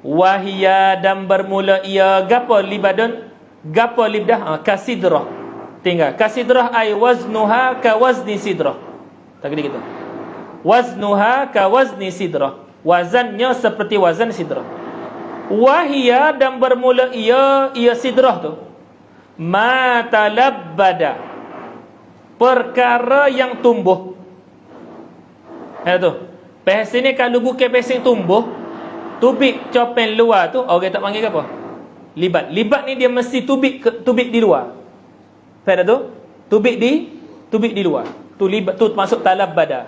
S1: Wahia, dan bermula ia. Gapo libadun? Gapo libdah? Kasidrah. Tinggal. Kasidrah ay waznuha ka wazni sidrah. Tak kira gitu. Waznuha ka wazni sidrah. Wazannya seperti wazan sidrah. Wahia, dan bermula ia sidrah tu. Ma talabbada. Perkara yang tumbuh. Tu. Pes ni kalau bukan pes yang tumbuh, tubik copen luar tu, orang tak panggil apa? Libat. Libat ni dia mesti tubik di luar. Faham tu? Tubik di luar. Tu libat tu masuk talabbada.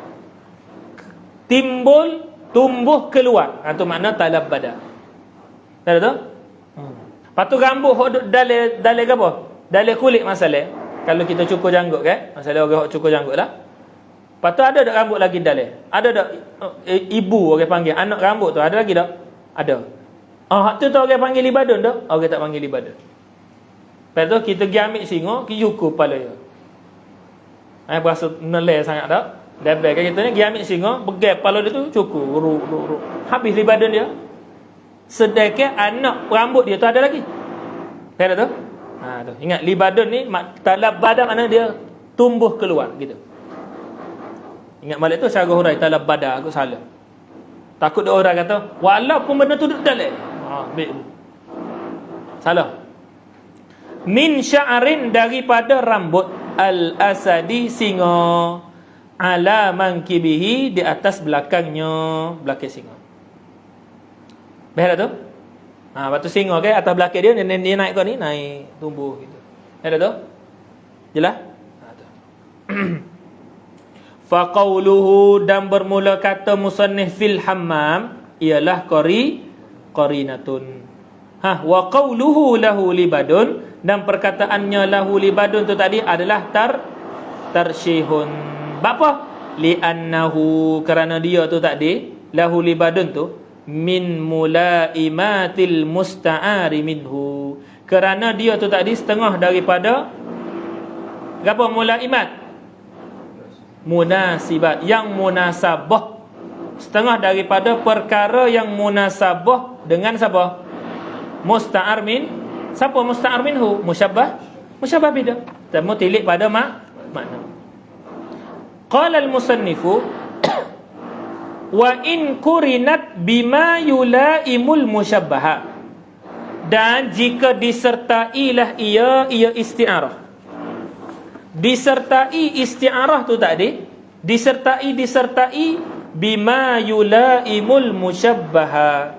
S1: Timbul, tumbuh keluar. Tu makna talabbada. Faham tu? Lepas tu rambut dalai apa? Dalai kulit masalah. Kalau kita cukur janggut kan? Masalah orang hok cukur janggut lah. Lepas tu ada tak rambut lagi dalai? Ada tak ibu orang panggil anak rambut tu? Ada lagi tak? Ada. Hak tu orang panggil libadun tak? Orang tak panggil libadun. Lepas tu kita pergi ambil singa, kita cukur kepala dia. Berasa nelai sangat tak? Dabel kan kita ni pergi ambil singa, pegang kepala dia tu, cukur. Ruk. Habis libadun dia. Sedangkan anak rambut dia tu ada lagi. Faham tu? Tu. Ingat libadun ni talab badan mana dia tumbuh keluar gitu. Ingat balik tu cara hurai talab badan aku salah. Takut dia orang kata walaupun benda tu duduk dalam. Salah. Min sya'rin, daripada rambut al-asadi singa, ala mankibihi, di atas belakangnya, belakang singa. Faham tu? Lepas tu singa ke atas belakang dia naik ke ni, naik tumbuh gitu. Ada tu? Jelas? Faqauluhu, dan bermula kata musannif fil hammam ialah qarinatun. Wa qauluhu lahu libadun, dan perkataannya lahu libadun tu tadi adalah tarsyihun. Apa? Li'annahu, kerana dia tu tadi lahu libadun tu min mulaimatil musta'ari minhu, kerana dia tu tadi setengah daripada apa? Mulaimat, munasibat, yang munasabah, setengah daripada perkara yang munasabah dengan siapa? Musta'ar min. Siapa musta'ar minhu? Musyabbah bih. Temu tilik pada makna. Qala al-musannifu wa in kurinat bima yulaimul musyabbaha, dan jika disertailah ia isti'arah. Disertai isti'arah tu tadi, disertai bima yulaimul musyabbaha,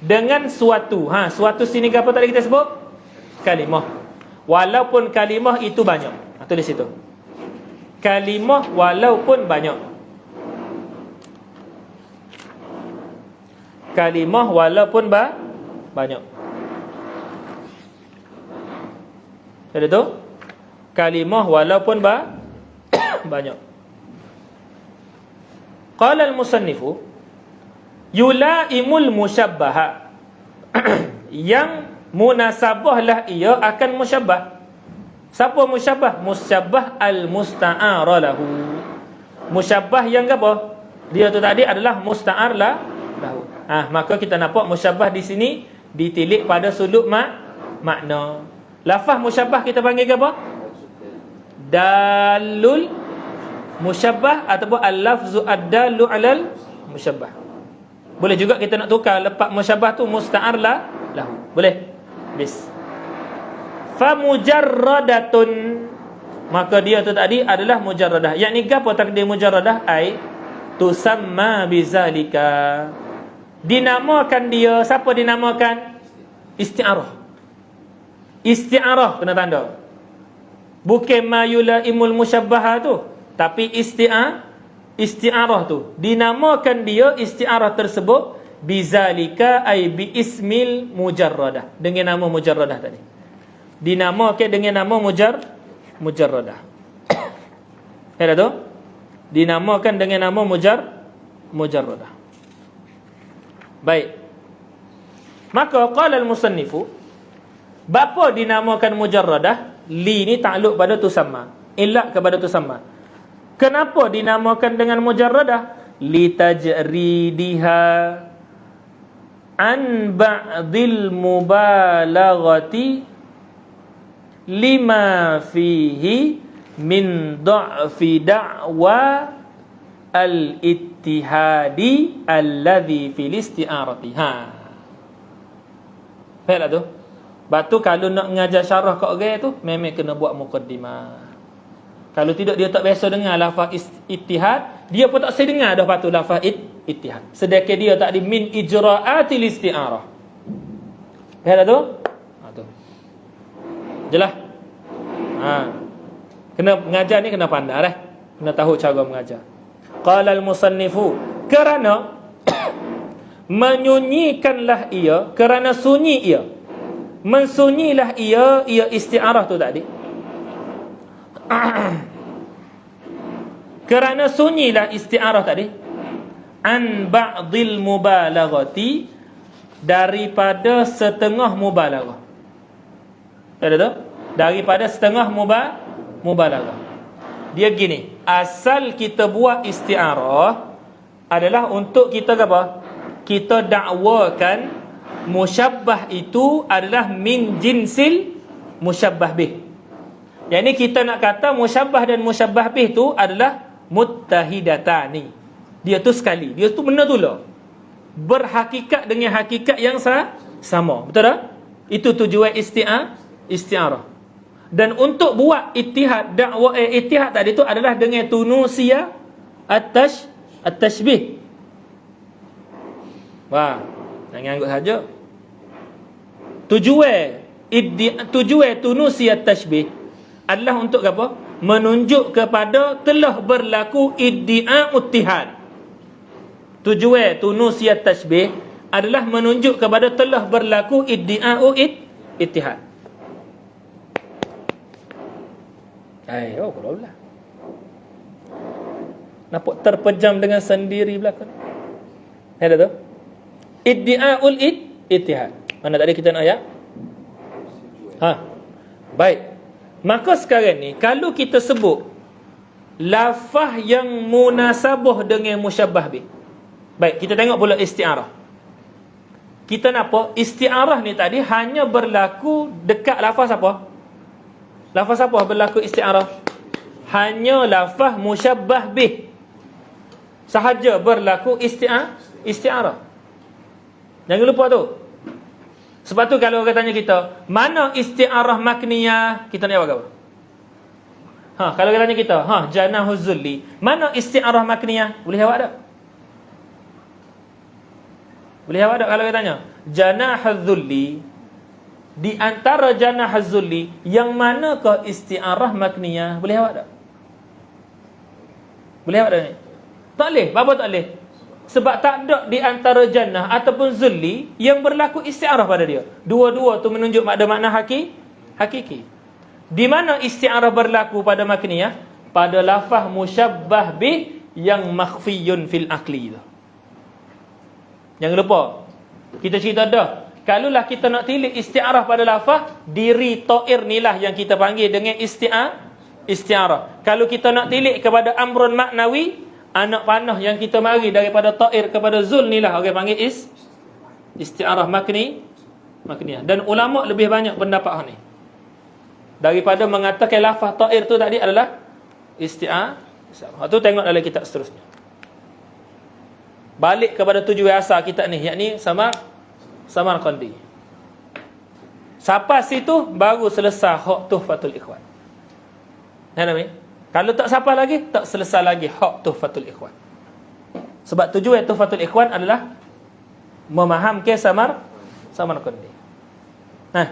S1: dengan suatu. Suatu sini apa tadi kita sebut? Kalimah. Walaupun kalimah itu banyak. Tulis situ. Kalimah walaupun banyak. Kalimah walaupun banyak. Ada tu? Kalimah walaupun banyak. Qala al-musannifu yulaimul musyabbaha yang munasabahlah ia akan musyabbah. Siapa musyabbah? Musyabbah al-musta'ara lahu. Musyabbah yang apa? Dia tu tadi adalah musta'ar lahu. Maka kita nampak musyabbah di sini ditilik pada sudut makna. Lafaz musyabbah kita panggil apa? Dalul musyabbah ataupun al-lafzu ad-dalu 'alal musyabbah. Boleh juga kita nak tukar lepas musyabbah tu musta'ar lahu. Boleh? Bis. Fa mujarradatun, maka dia tu tadi adalah mujarradah. Yakni apa takdir mujarradah? Ai tusamma bizalika. Dinamakan dia, siapa dinamakan? Isti'arah. Isti'arah kena tanda. Bukan ma yulaimul musyabbah tu, tapi isti'arah tu dinamakan dia isti'arah tersebut bizalika ai bi ismil mujarradah, dengan nama mujarradah tadi. Dinamakan dengan nama mujarradah. Ada tu? Dinamakan dengan nama mujarradah. Baik. Maka qala al-musannifu, bapa dinamakan mujarradah? Li ni takluk pada tusamma, ilak kepada tusamma. Kenapa dinamakan dengan mujarradah? Litajridiha an ba'dil mubalaghati lima fihi min dha'fi da'wa al-ittihadi alladhi fil isti'arati. Faham tak tu? Batu kalau nak mengajar syarah kat orang tu memang kena buat muqaddimah. Kalau tidak dia tak biasa dengar lafaz ittihad, dia pun tak saya dengar dah patu lafaz ittihad. Sedangkan dia tak di min ijra'atil isti'arah. Faham tak tu? Tu. Jelas? Kena mengajar ni kena pandai dah. Kena tahu cara mengajar. Qala al-musannifu, kerana menyunyikanlah ia, kerana sunyi ia. Mensunyilah ia isti'arah tu tadi. Kerana sunyilah isti'arah tadi an ba'dil mubalaghati, daripada setengah mubalaghah. Ada tu? Daripada setengah mubalaghah. Dia gini, asal kita buat isti'arah adalah untuk kita apa? Kita dakwakan musyabbah itu adalah min jinsil musyabbah bih. Yang ni kita nak kata musyabbah dan musyabbah bih tu adalah muttahidatani. Dia tu sekali, dia tu benda tu lah, berhakikat dengan hakikat yang sama. Betul tak? Itu tujuan isti'arah. Dan untuk buat ittihad, dakwah ittihad tadi tu adalah dengan tunusia at-tashbih. Wah, jangan anggap saja. Tujuan tunusia at-tashbih adalah untuk apa? Menunjuk kepada telah berlaku iddia ittihad. Tujuan tunusiyat tashbih adalah menunjuk kepada telah berlaku iddia ittihad. Ayo, kalau lah. Nampak terpejam dengan sendiri belakang. Ada tu? Iddia'ul ittihad. Mana tadi kita nak ayat? Baik. Maka sekarang ni kalau kita sebut lafaz yang munasabah dengan musyabbah bih. Baik, kita tengok pula isti'arah. Kita nampak isti'arah ni tadi hanya berlaku dekat lafaz apa? Lafaz apa berlaku isti'arah? Hanya lafaz musyabbah bih sahaja berlaku isti'arah. Jangan lupa tu. Sebab tu kalau orang tanya kita, mana isti'arah makniyah? Kita nak jawab apa? Kalau orang tanya kita, janahuz zulli, mana isti'arah makniyah? Boleh jawab tak? Boleh jawab tak kalau orang tanya? Janahuz zulli, di antara janahuz zulli, yang manakah isti'arah makniyah? Boleh jawab tak? Boleh jawab tak ni? Tak boleh. Apa tak boleh? Sebab tak ada di antara jannah ataupun zulli yang berlaku isti'arah pada dia. Dua-dua tu menunjuk ada makna hakiki. Di mana isti'arah berlaku pada makniyah? Pada lafaz musyabbah bih yang makhfiyun fil aqli tu. Jangan lupa. Kita cerita dah. Kalaulah kita nak tilik isti'arah pada lafaz, diri ta'ir ni lah yang kita panggil dengan isti'arah. Kalau kita nak tilik kepada amrun maknawi, anak panah yang kita mari daripada ta'ir kepada zul ni lah orang panggil isti'arah makniyah. Dan ulama lebih banyak pendapat ni daripada mengatakan lafaz ta'ir tu tadi adalah isti'arah. Tu tengok dalam kitab seterusnya. Balik kepada tujuan asal kita ni, yakni Samarqandi. Sampai situ baru selesai hak Tuhfatul Ikhwan. Kalau tak sampai lagi, tak selesai lagi hak Tuhfatul Ikhwan. Sebab tujuan Tuhfatul Ikhwan adalah memahamkan Samarqandi.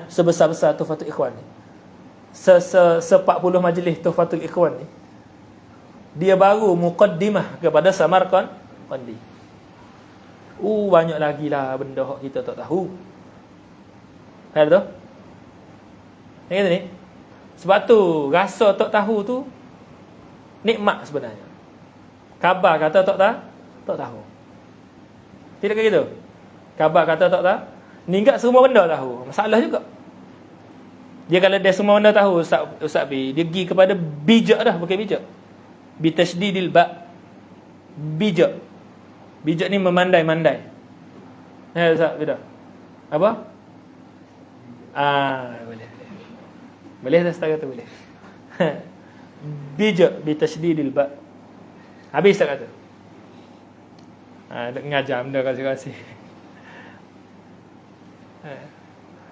S1: Sebesar-besar Tuhfatul Ikhwan ni, 40 majlis Tuhfatul Ikhwan ni, dia baru muqaddimah kepada Samarqandi. Banyak lagi lah benda hak kita tak tahu. Ada tu? Yang ni. Sebab tu rasa tak tahu tu nikmat sebenarnya. Khabar kata tak tahu. Tidak ke gitu? Khabar kata tak tahu. Ni enggak semua benda tahu. Masalah juga. Dia kalau dia semua benda tahu, Ustaz B, dia pergi kepada bijak dah, bukan bijak. Bi tasydidil ba. Bijak. Bijak ni memandai-mandai. Ustaz B dah. Apa? Boleh. Boleh tak setara tu boleh. Bijak bi tasydidil ba. Habis tak kata? Nak ngajar benda kasih-kasih.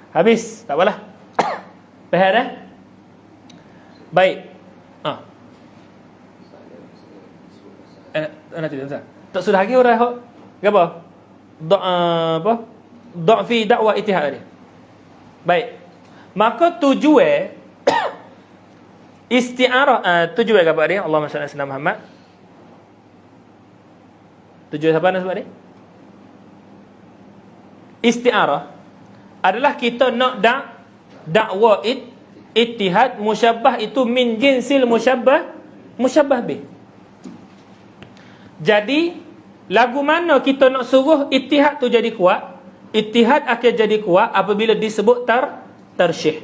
S1: Habis, tak apalah. Faham dah? Baik. Nanti Ustaz. Tak sudah lagi orang hok. Apa? Fi dakwah ittihad tadi. Baik. Maka tujuan isti'arah, tujuan apa dia? Allahumma salli ala Muhammad. Tujuan apa nak sebut ni? Isti'arah adalah kita nak dakwah ittihad musyabbah itu min jinsil musyabbah bih. Jadi lagu mana kita nak suruh ittihad tu jadi kuat? Ittihad akan jadi kuat apabila disebut tarsyih.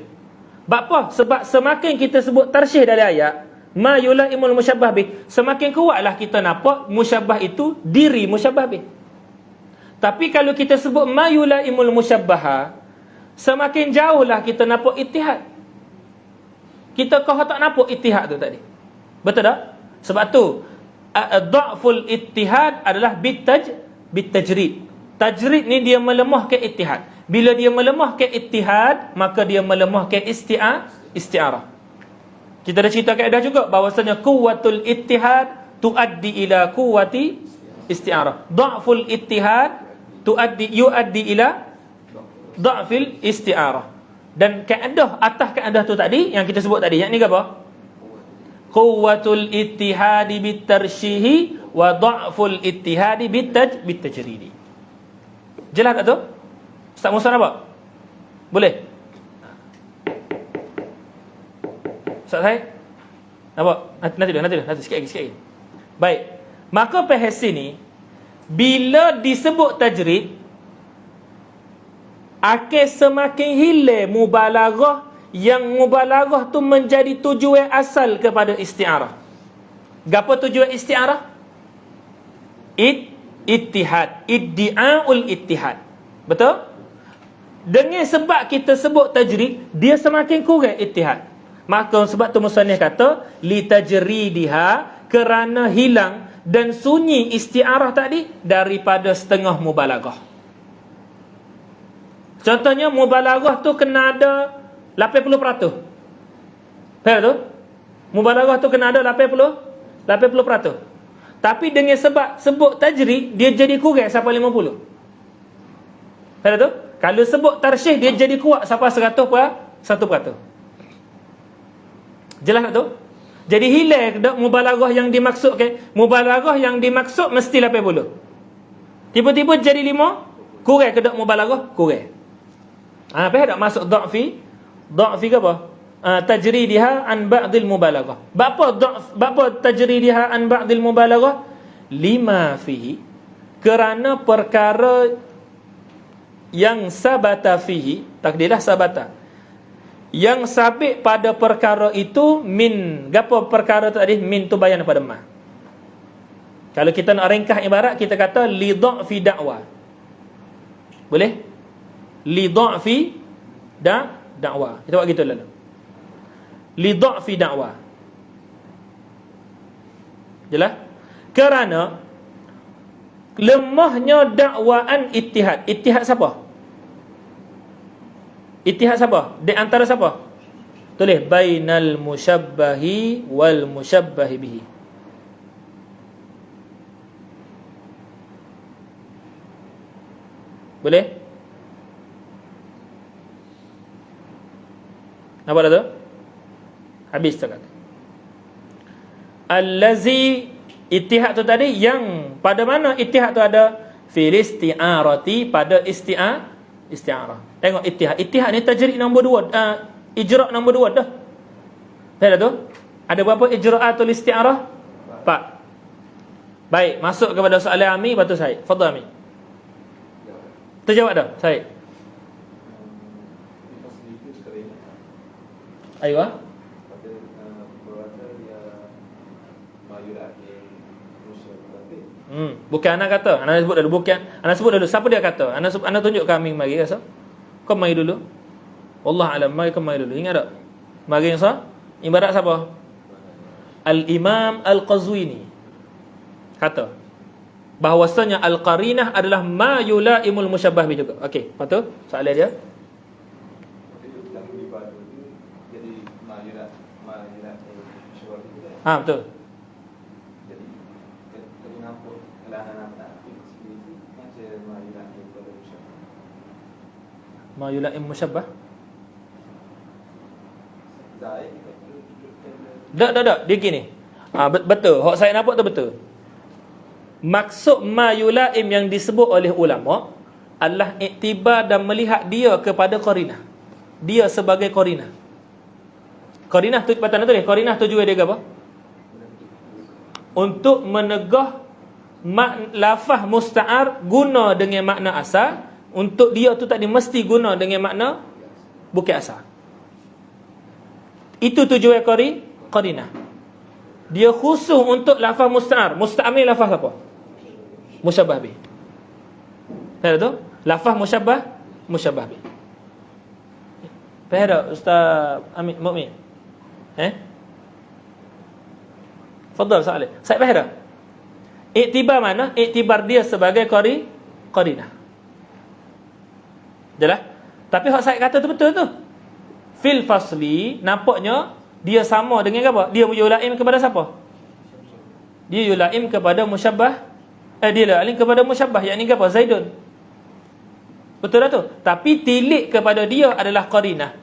S1: Sebab apa? Sebab semakin kita sebut tarsyih dari ayat ma yulaimul musyabbah bih, semakin kuatlah kita nampak musyabbah itu diri musyabbah bih. Tapi kalau kita sebut ma yulaimul musyabbaha, semakin jauhlah kita nampak ittihad. Kita kau tak nampak ittihad tu tadi. Betul tak? Sebab tu dha'ful ittihad adalah bitajrid. Tajrid ni dia melemahkan ittihad. Bila dia melemahkan ittihad, maka dia melemahkan isti'arah. Kita dah cerita kaedah juga bahawasanya quwwatul ittihad tuaddi ila quwwati isti'arah. Dha'ful ittihad yuaddi ila dha'fil isti'arah. Dan kaedah atas kaedah tu tadi yang kita sebut tadi, yang ni apa? Quwwatul ittihadi bitarshihi wa dha'ful ittihadi bitajridi. Jelas tak tu? Ustaz Musa nampak? Boleh? Ustaz saya? Nampak? Nanti sikit lagi. Baik. Maka ps ni bila disebut tajrid, akan semakin hilang mubalaghah, yang mubalaghah tu menjadi tujuan asal kepada isti'arah. Gapo tujuan isti'arah? Ittihad, iddi'aul ittihad. Betul? Dengan sebab kita sebut tajrid, dia semakin kurang ittihad. Maka sebab tu musannif kata li tajridiha, kerana hilang dan sunyi isti'arah tadi daripada setengah mubalaghah. Contohnya mubalaghah tu kena ada 80%. Faham tu? Mubalaghah tu kena ada 80%. Tapi dengan sebab sebut tajrid, dia jadi kurang sampai 50. Faham tu? Kalau sebut tarsyih, dia jadi kuat sampai 100%. Jelas tak tu? Jadi hilang dak mubalaghah yang dimaksudkan. Mubalaghah yang dimaksud mesti 80. Tiba-tiba jadi 5, kurang ke dak mubalaghah? Kurang. Apa dak masuk dha'fi? Dha'fi ke apa? Tajridiha an ba'dil mubalaghah. Bapa tajridiha an ba'dil mubalaghah? Lima fihi, kerana perkara yang sabata fihi, takdirlah sabata, yang sabit pada perkara itu min, gapo perkara tadi? Min tu bayan pada ma. Kalau kita nak ringkas ibarat, kita kata li dha'fi da'wa. Boleh? Li dha'fi da'wa. Kita buat gitu lalu. Li dha'fi da'wa. Jelas? Kerana lemahnya dakwaan ittihad. Ittihad siapa? Ittihad siapa? Di antara siapa? Tulis bainal musyabbahi wal musyabbahi bihi. Boleh? Nampak tak tu? Habis tak kata. Allazi, ittihad tu tadi, yang pada mana ittihad tu ada? Fil isti'arati, pada isti'arah. Tengok ittihad. Ittihad ni tajrid nombor 2, ijra' nombor 2 dah. Faham tu? Ada berapa ijra'atul isti'arah? 4. Baik, masuk kepada soalan Ami, batu Syed. Fadhal Ami. Terjawab dah, Syed. Aywa. Bukan anak kata. Anak sebut dulu. Bukan. Anak sebut dulu. Siapa dia kata? Anak tunjuk kami mari rasa. Kau mari dulu. Wallah alam, mari kau mari dulu. Ingat tak? Mari yang sah. Ibarat siapa? Al-Imam Al-Qazwini kata bahawasanya al-qarinah adalah ma yulaimul musyabbah bi juga. Okey, lepas tu soalan dia. Betul. Ma yulaim musyabbah. Tak. Dia gini. Betul. Hak saya nampak tu betul. Maksud ma yulaim yang disebut oleh ulama adalah iktibar dan melihat dia kepada qarinah. Dia sebagai qarinah. Qarinah tu patut tu dia. Qarinah tujuan dia apa? Untuk menegah lafaz musta'ar guna dengan makna asal. Untuk dia tu tadi mesti guna dengan makna bukan asal. Itu tujuan qarinah. Dia khusus untuk lafaz musta'ar. Musta'ar ni lafaz apa? Musyabbah bih. Faham tu? Lafaz musyabbah bih. Faham tak Ustaz Amin Mukmin? Fadhal Saleh. Saya faham tak? Iktibar mana? Iktibar dia sebagai qarinah. Jelas? Tapi hak saya kata tu betul tu. Fil fasli nampaknya dia sama dengan apa? Dia yulaim kepada siapa? Dia yulaim kepada musyabbah. Dia yulaim kepada musyabbah, yakni apa? Zaidun. Betul tak tu? Tapi tilik kepada dia adalah qarinah.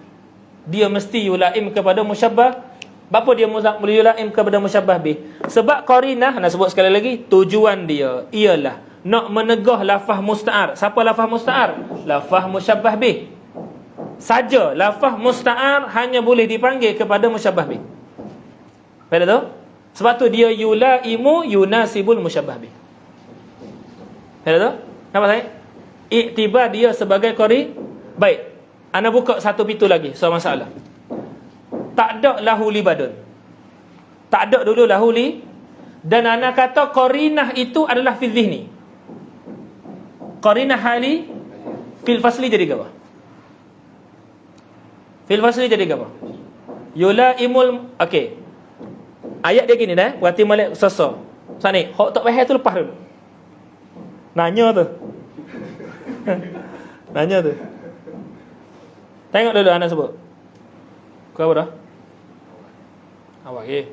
S1: dia mesti yulaim kepada musyabbah. Apa dia yulaim kepada musyabbah bih? Sebab qarinah, nak sebut sekali lagi, tujuan dia ialah nak menegah lafaz musta'ar. Siapa lafaz musta'ar? Lafaz musyabbah bih. Saja lafaz musta'ar hanya boleh dipanggil kepada musyabbah bih. Faham tu? Sebab tu dia yulaimu yunasibul musyabbah bih. Faham tu? Nampak saya? Iktibar dia sebagai qari. Baik. Ana buka satu pintu lagi soal masalah. Tak ada lahu li badun. Tak ada dulu lahu li. Dan ana kata qarinah itu adalah fi dhihni. Qarinah hali fil fasli jadi apa? Fil fasli jadi apa? Yulaimul, okey. Ayat dia gini dah, berarti malik sasa. Sani, hok tak faham tu lepas dulu. Nanya tu. Nanya tu. Tengok dulu anak sebut. Kau apa dah? Awak ye.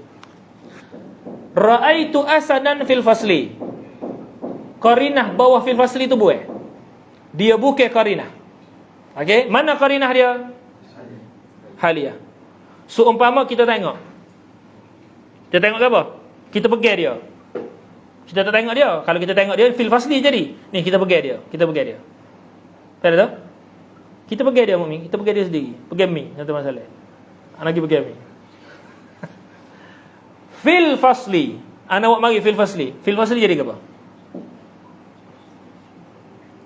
S1: Ra'aitu asadan fil fasli. Qarinah bawah fil fasli tu buat. Dia bukan qarinah. Okey, mana qarinah dia? Haliyah. Seumpama kita tengok. Kita tengok apa? Kita pegang dia. Kita tak tengok dia. Kalau kita tengok dia fil fasli jadi. Ni kita pegang dia. Kita pegang dia. Tahu tak? Kita pegang dia Mukmin. Kita pegang dia sendiri. Pegang mi, satu masalah. Anak lagi pegang mi. Fil fasli. Ana awak mari fil fasli. Fil fasli jadi apa?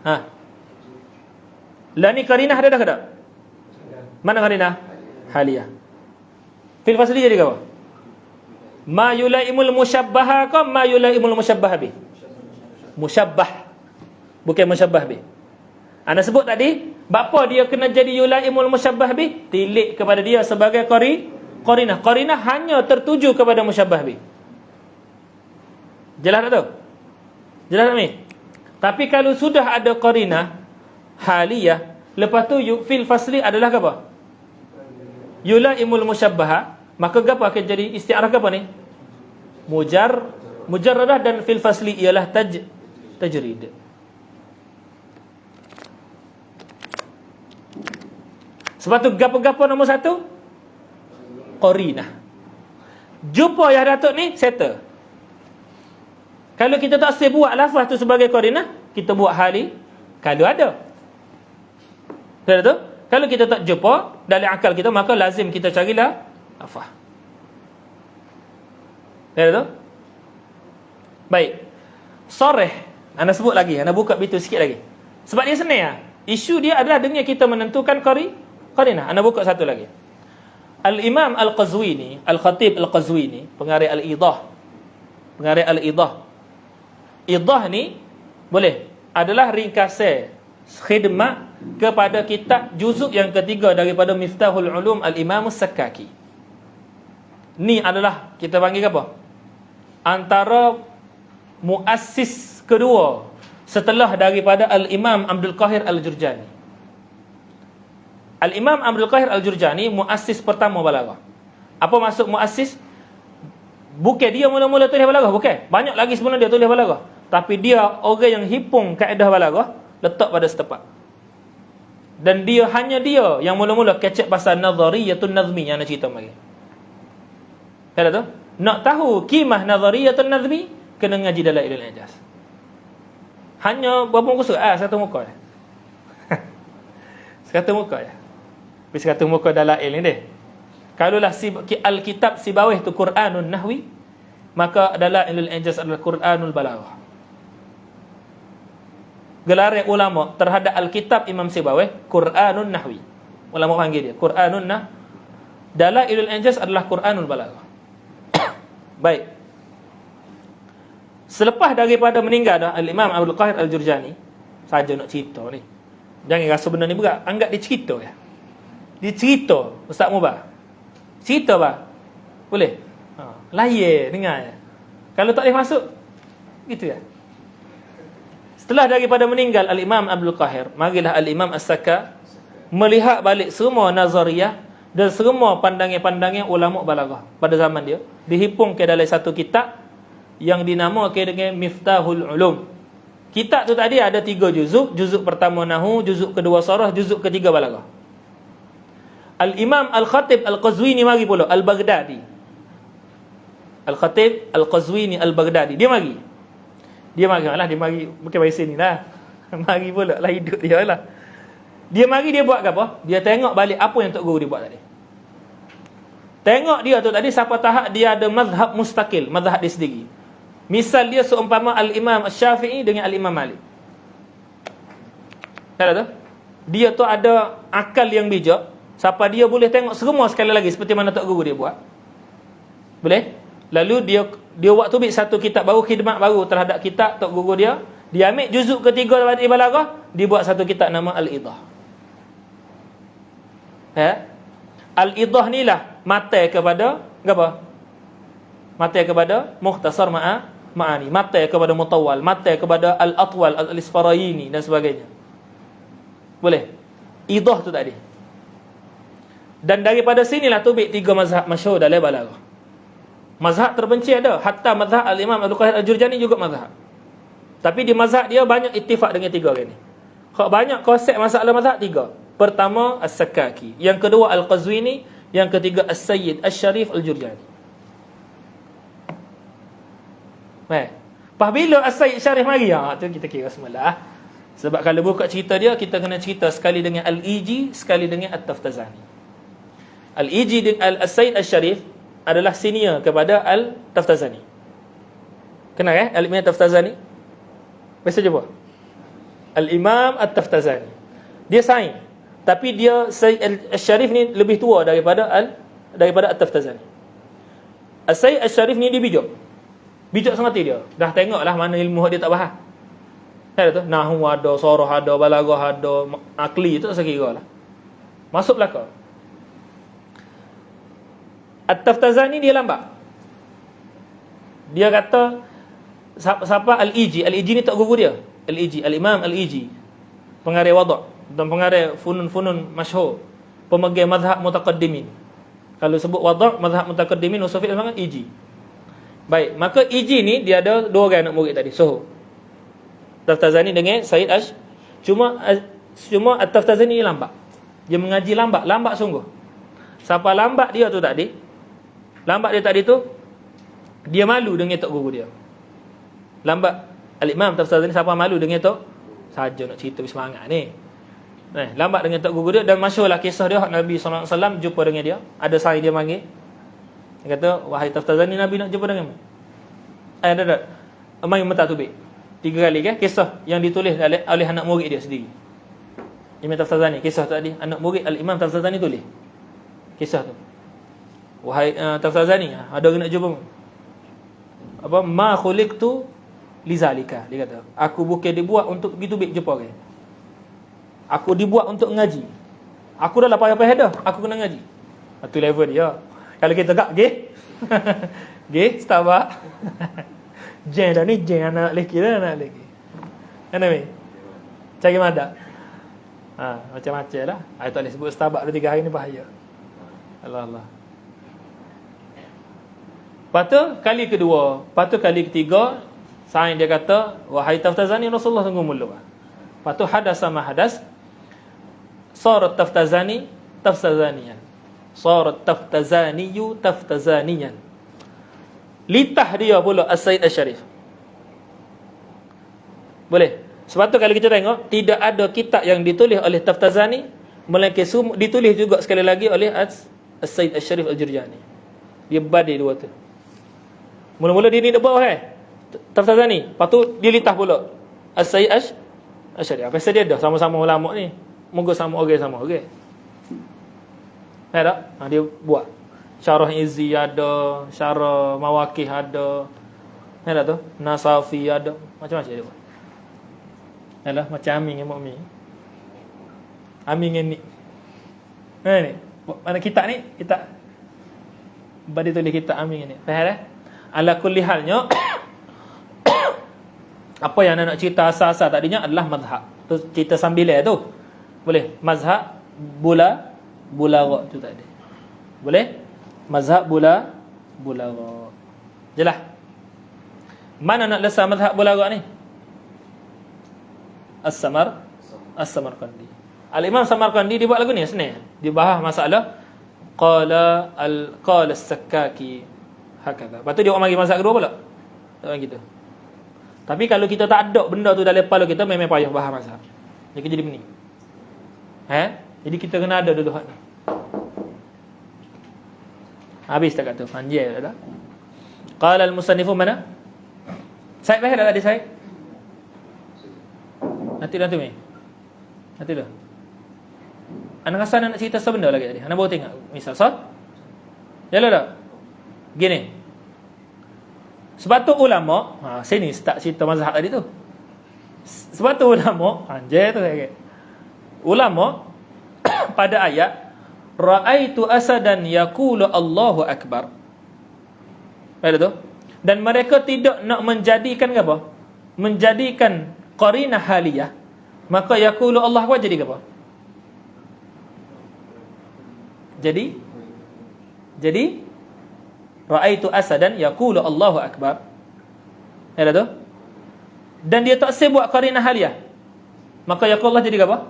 S1: Ha. Lah ni qarinah ada dah ke tak? Mana qarinah? Haliyah. Fil fasli jadi apa? Ma yulaimul musyabbah ke ma yulaimul musyabbah bih? Musyabbah. Bukan musyabbah bih. Ana sebut tadi, bapa dia kena jadi yulaimul musyabbah bih? Tilik kepada dia sebagai qarinah. Qarinah hanya tertuju kepada musyabbah bih. Jelas tak tu? Jelas tak ni? Tapi kalau sudah ada qarinah haliyah, lepas tu fil fasli adalah apa? Yulaimul musyabbah, maka apa akan jadi isti'arah apa ni? Mujarradah, dan fil fasli ialah tajrid. Sebab tu gapo-gapo nombor satu? Qarinah. Jumpa yang datuk ni settle. Kalau kita tak say buat lafaz tu sebagai qarinah, kita buat hali kalau ada. Betul tak? Kalau kita tak jumpa dalam akal kita, maka lazim kita carilah lafaz. Betul tak? Baik. Sarih, anda sebut lagi, anda buka pintu sikit lagi. Sebab dia senang. Isu dia adalah dengan kita menentukan qarinah. Anda buka satu lagi. Al-Imam Al-Qazwini, Al-Khatib Al-Qazwini, pengarih Al-Idah. Pengarih Al-Idah. Idah ni boleh adalah ringkasan khidmat kepada kitab juzuk yang ketiga daripada Miftahul Ulum Al-Imam As-Sakkaki. Ni adalah kita panggil apa? Antara muassis kedua setelah daripada Al-Imam Abdul Qahir Al-Jurjani. Al-Imam Abdul Qahir Al-Jurjani muassis pertama balaghah. Apa maksud muassis? Bukan dia mula-mula tulis balaghah, bukan. Banyak lagi sebelum dia tulis balaghah. Tapi dia orang yang hipung kaedah balaghah, letak pada setempat. Dan hanya dia yang mula-mula kecek pasal nazariyatun nazmi yang nak cerita mari. Tahu tak? Nak tahu kimah nazariyatun nazmi, kena ngaji dalam Ilal Ijaz. Hanya berapa muka surat? Satu muka. Satu muka ya. Bisa kata muka dalail ni deh. Kalaulah Alkitab Sibawih tu Quranun Nahwi, maka Dalailul Ijaz adalah Quranul Balaghah. Gelar ulama terhadap Alkitab Imam Sibawih Quranun Nahwi. Ulama panggil dia Quranun Dalailul Ijaz adalah Quranul Balaghah. Baik. Selepas daripada meninggal dah Al-Imam Abdul Qahir Al-Jurjani, saja nak cerita ni. Jangan rasa benda ni berat, anggap dia cerita ya. Dia cerita Ustaz Mubah. Cerita bah. Boleh? Layar dengar ya. Kalau tak boleh masuk gitu ya. Setelah daripada meninggal Al-Imam Abdul Qahir, marilah Al-Imam As-Sakka melihat balik semua nazariyah dan semua pandangan-pandangan ulama balaghah pada zaman dia, dihipung ke dalam satu kitab yang dinamakan dengan Miftahul Ulum. Kitab tu tadi ada 3 juzuk. Juzuk pertama Nahu, juzuk kedua Sarah, juzuk ketiga Balaghah. Al-Imam Al-Khatib Al-Qazwini mari pula, Al-Baghdadi. Al-Khatib Al-Qazwini Al-Baghdadi. Dia mari. Dia mari bukan mari sini lah. Mari pula lah hidup dia lah. Dia mari, dia buat apa? Dia tengok balik apa yang Tok Guru dia buat tadi. Tengok dia tu tadi sampai tahap dia ada mazhab mustaqil, mazhab dia sendiri. Misal dia seumpama Al-Imam Syafi'i dengan Al-Imam Malik. Tahu tak? Dia tu ada akal yang bijak, siapa dia boleh tengok semua sekali lagi seperti mana Tok Guru dia buat. Boleh? Lalu dia buat tubik satu kitab baru, khidmat baru terhadap kitab Tok Guru dia. Dia ambil juzuk ketiga daripada Balaghah, dia buat satu kitab nama Al-Idah. Al-Idah ni lah mata kepada apa? Mata kepada Mukhtasar Ma'ani, mata kepada Mutawwal, mata kepada Al-Atwal, Al-Isfarayini dan sebagainya. Boleh? Idah tu tadi. Dan daripada sinilah tubik 3 mazhab masyhur dalam Balaghah. Mazhab terbenci ada, hatta mazhab Al-Imam Abdul Qahir Al-Jurjani juga mazhab. Tapi di mazhab dia banyak ittifaq dengan 3 orang ni. Kalau banyak konsep masalah mazhab 3. Pertama As-Sakaki, yang kedua Al-Qazwini, yang ketiga As-Sayyid Asy-Syarif Al-Jurjani. Pas bila As-Sayyid Syarif mari, tu kita kira semula. Sebab kalau buka cerita dia, kita kena cerita sekali dengan Al-Iji, sekali dengan At-Taftazani. Al-Iji dengan Al-Sayyid Asy-Syarif adalah senior kepada Al-Taftazani. Kenal Al-Imam Taftazani? Biasa jumpa Al-Imam At-Taftazani. Dia saing, tapi dia Sayyid Asy-Syarif ni lebih tua daripada At-Taftazani. As-Sayyid Asy-Syarif ni dia bijak sangat dia. Dah tengoklah mana ilmu dia tak faham. Ada tu nahwu ada, sarah ada, balaghah ada, akli tu tak sekira lah. Masuk belaka. At-Taftazani dia lambat. Dia kata siapa Al-Iji ni tak guru dia. Al-Iji, Al-Imam Al-Iji, pengarang wada' dan pengarang funun-funun masyhur, pemegang mazhab mutaqaddimin. Kalau sebut wada' mazhab mutaqaddimin usul fiqh sangat Iji. Baik, maka Iji ni dia ada 2 orang anak murid tadi, Suhu. Taftazani dengan Sayyid Cuma At-Taftazani ni lambat. Dia mengaji lambat sungguh. Siapa lambat dia tu tadi? Lambat dia tadi tu, dia malu dengan tok guru dia. Lambat Al-Imam Taftazani siapa malu dengan tok? Saja nak cerita semangat ni. Lambat dengan tok guru dia, dan masyhurlah kisah dia Nabi sallallahu alaihi wasallam jumpa dengan dia. Ada sai dia panggil. Dia kata, "Wahai Taftazani, Nabi nak jumpa denganmu." Ada. Amai minta tubik. 3 kali kisah yang ditulis oleh anak murid dia sendiri. Imam Taftazani, kisah tadi anak murid Al-Imam Taftazani tulis kisah tu. Wahai Taftazani, ada orang nak jumpa. Apa ma khuliqtu lizalika, dia kata. Aku bukan dibuat untuk pergi jumpa orang. Aku dibuat untuk ngaji. Aku dah lah payah-payah dah, aku kena ngaji. Itu level dia. Kalau kita gak Starbucks. Jen dah ni, jen anak lelaki dah, anak lelaki. Kan ni? Cari madak. Macam-macam lah. Tak boleh sebut Starbucks 3 hari ni bahaya. Allah. Lepas tu kali kedua, lepas tu kali ketiga, sain dia kata, "Wahai Taftazani, Rasulullah tunggu mulu." Lepas tu hadas sama hadas, sarat Taftazani Taftazaniyan. Sarat Taftazaniyu Taftazaniyan. Litah dia pula As-Sayyid Asy-Syarif. Boleh? Sebab tu kalau kita tengok, tidak ada kitab yang ditulis oleh Taftazani melainkan ditulis juga sekali lagi oleh As-Sayyid Asy-Syarif Al-Jurjani. Dia badai 2 tu. Mula-mula dia ni nak buat Taftazani, lepas tu dia litah pula As-Sayyid Asy-Syarif. Apa dia dah sama-sama ulama ni. Moga sama orang sama orang. Tak? Dia buat Syarah Izzi ada, Syarah Mawaqih ada. Tu? Nasafi ada, macam-macam dia buat. Yalah, macam Amin dengan Mukmin. Amin dengan ni. Ni. Mana kitab ni? Kitab badi tulis kitab Amin ni. Faham Ala kulli halnya apa yang nak cerita asal-asal tadinya adalah mazhab. Tu cerita sambilan tu. Boleh? Mazhab Balaghah tu tadi. Boleh? Mazhab Balaghah. Jelas? Mana nak lesah mazhab Balaghah ni? As-Samarqandi. Al-Imam Samarqandi dia buat lagu ni senang. Dia bahas masalah qala as-Sakkaki hakadha. Lepas tu dia orang bagi mazhab kedua pula. Tak orang kita. Tapi kalau kita tak ada benda tu dalam kepala kita, memang payah bahas mazhab. Dia jadi pening. Jadi kita kena ada dulu hak ni. Habis tak kata panjang dah. Qala al-musannifu mana? Said bahir dah tadi Said. Nanti meh. Nanti dah. Anak rasa nak cerita sebentar lagi tadi. Anak baru tengok misal sat. Yalah dah. Gini. Sebab tu ulama, sini start cerita mazhab tadi tu. Sebab tu ulama, anjay tu saya. Ulama pada ayat ra'aitu asadan yaqulu Allahu akbar. Ada tu? Dan mereka tidak nak menjadikan apa? Menjadikan qarinah haliyah. Maka yaqulu Allah akbar jadi apa? Jadi ra'aitu asadan yaqulu Allahu akbar. Ada tu? Dan dia tak sebut qarinah haliyah. Maka yaqulu Allah jadi apa?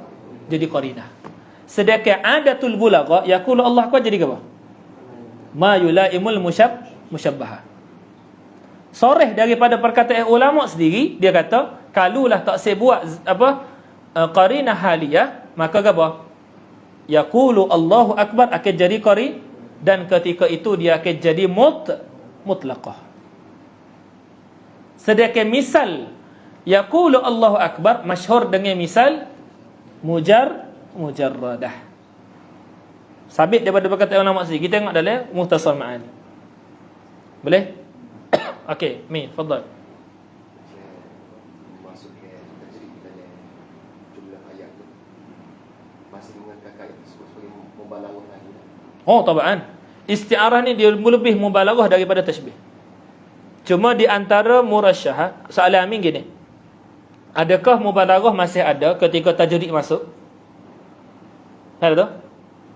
S1: Jadi qarinah. Sedangkan adatul bulagha yaqulu Allah akbar jadi apa? Ma yulaimul musyabbah. Soreh daripada perkataan ulama sendiri, dia kata kalulah tak sebut apa qarinah haliyah, maka apa? Yaqulu Allahu akbar akan jadi qari, dan ketika itu dia akan jadi mutlaqah. Sedangkan misal yaqulu Allahu akbar masyhur dengan misal mujarradah. Sabit daripada perkataan ulama sendiri. Kita tengok dalam Mukhtasar Ma'ani. Boleh? Okey, Mi, fadhal.
S2: Masuk ke tajrid dalam jumlah ayat tu. Masih mengatakan itu sebagai mubalaghah lagi.
S1: Oh, tabaan. Isti'arah ni dia lebih mubalaghah daripada tashbih. Cuma di antara murasyahah, soalan Amin gini. Adakah mubalaghah masih ada ketika tajrid masuk? Ada tak?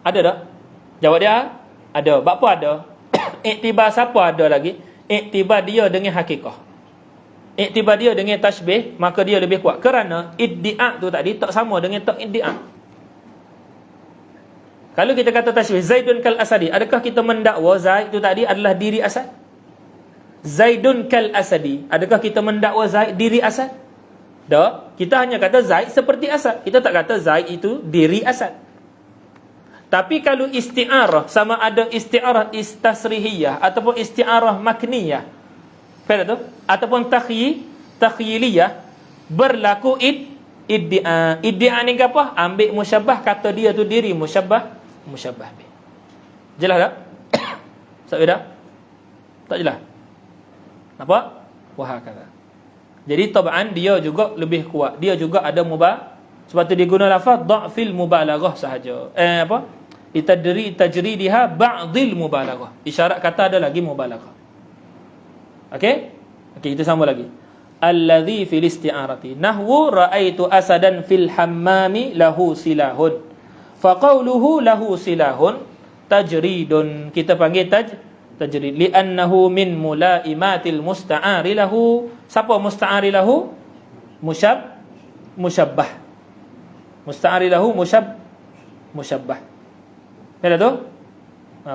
S1: Ada tak? Jawab dia, ada. Apa ada? Iktibar siapa ada lagi? Iktibar dia dengan hakikah. Iktibar dia dengan tashbih, maka dia lebih kuat. Kerana iddia' tu tadi tak sama dengan tak iddia'. Kalau kita kata tashbih, Zaidun kal asadi, adakah kita mendakwa Zaid tu tadi adalah diri Asad? Zaidun kal asadi, adakah kita mendakwa Zaid diri Asad? Tak. Kita hanya kata Zaid seperti Asad. Kita tak kata Zaid itu diri Asad. Tapi kalau isti'arah, sama ada isti'arah istasrihiyah ataupun isti'arah makniyah, faham tu? Ataupun takhyiliyah, berlaku iddia. Iddia ni apa? Ambil musyabbah, kata dia tu diri musyabbah bih. Jelas tak? Tak beda? Tak jelas? Nampak? Wahakala. Jadi tab'an dia juga lebih kuat. Dia juga ada sebab tu dia guna lafaz dha'fil mubalaghah sahaja. Tajridiha ba'dil mubalaghah. Isyarat kata ada lagi mubalaghah. Okey, kita sambung lagi. Allazi fil isti'arati nahwu ra'aitu asadan fil hammami lahu silahun. Fa qawluhu lahu silahun tajridun. Kita panggil tajrid li'annahu min mulaimatil musta'ari lahu. Siapa musta'ari lahu? Musyabbah. Musta'ari lahu musyabbah. Ada tu?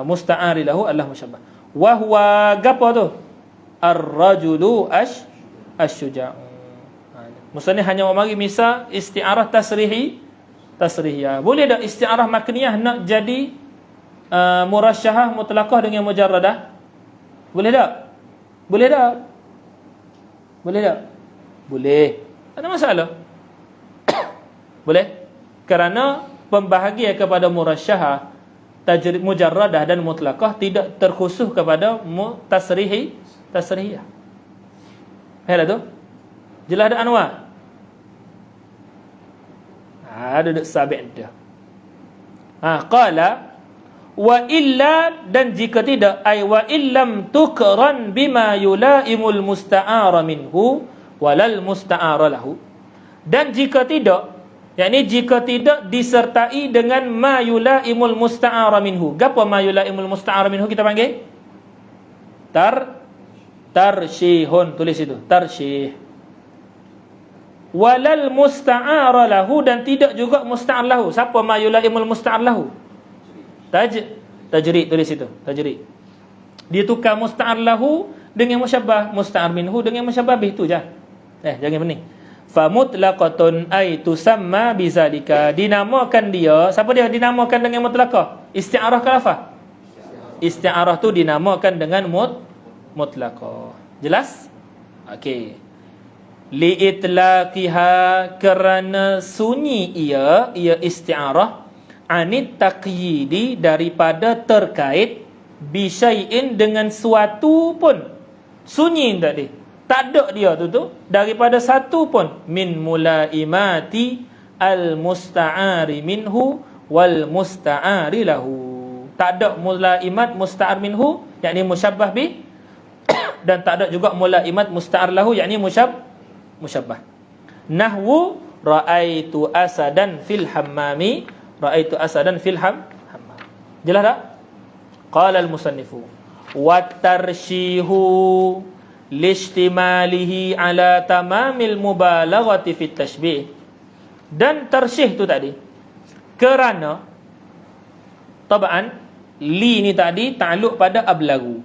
S1: Musta'ari lahu adalah musyabbah. Wa huwa gapo tu? Ar-rajulu asy-syuja'u. Maksudnya hanya mari misal isti'arah tasrihiyah. Boleh tak isti'arah makniyah nak jadi murasyahah mutlaqah dengan mujarradah? Boleh tak? Boleh tak? Boleh tak? Boleh. Tak ada masalah. Boleh. Kerana pembahagian kepada murasyahah, tajrid mujarradah dan mutlaqah tidak terkhusus kepada tasrihiyah. Faham tu? Jelas ada Anwar? Ada duk sabit dah. Qala wa illa, dan jika tidak, ay wa illam tukran bima yulaimul musta'ara minhu walal musta'ara lahu. Dan jika tidak, yakni jika tidak disertai dengan ma yulaimul musta'ara minhu. Gapo ma yulaimul musta'ara minhu kita panggil? Tarsyihun. Tulis itu, tarsyih. walal musta'ara lahu, dan tidak juga musta'ar lahu. Siapa ma yulaimul musta'ar lahu? Tajrid tulis situ, tajrid. Dia tukar musta'ar lahu dengan musyabbah, musta'ar minhu dengan musyabbah bih, tu je. Jangan pening. Fa mutlaqatun ay tusamma bizalika, dinamakan dia, siapa dia dinamakan dengan mutlaqah? Isti'arah ke lafaz? Isti'arah tu dinamakan dengan mutlaqah. Jelas? Okey. Li itlaqiha, kerana sunyi ia isti'arah, anit taqyidi, daripada terkait, bi syai'in, dengan suatu pun. Sunyi tadi, tak ada dia tu daripada satu pun, min mulaimati al musta'ari minhu wal musta'ari lahu. Tak ada mulaimat musta'ar minhu, yakni musyabbah bi, dan tak ada juga mulaimat musta'ar lahu, yakni musyabbah. Nahwu ra'aitu asadan fil hammami, ra'aitu asadan fil hammam. Jelas tak? Qala al-musannifu wa tarshihu lishtimalihi ala tamamil mubalaghati fit tashbih. Dan tarsyih tu tadi kerana tabaan li ni tadi takluk pada ablagu,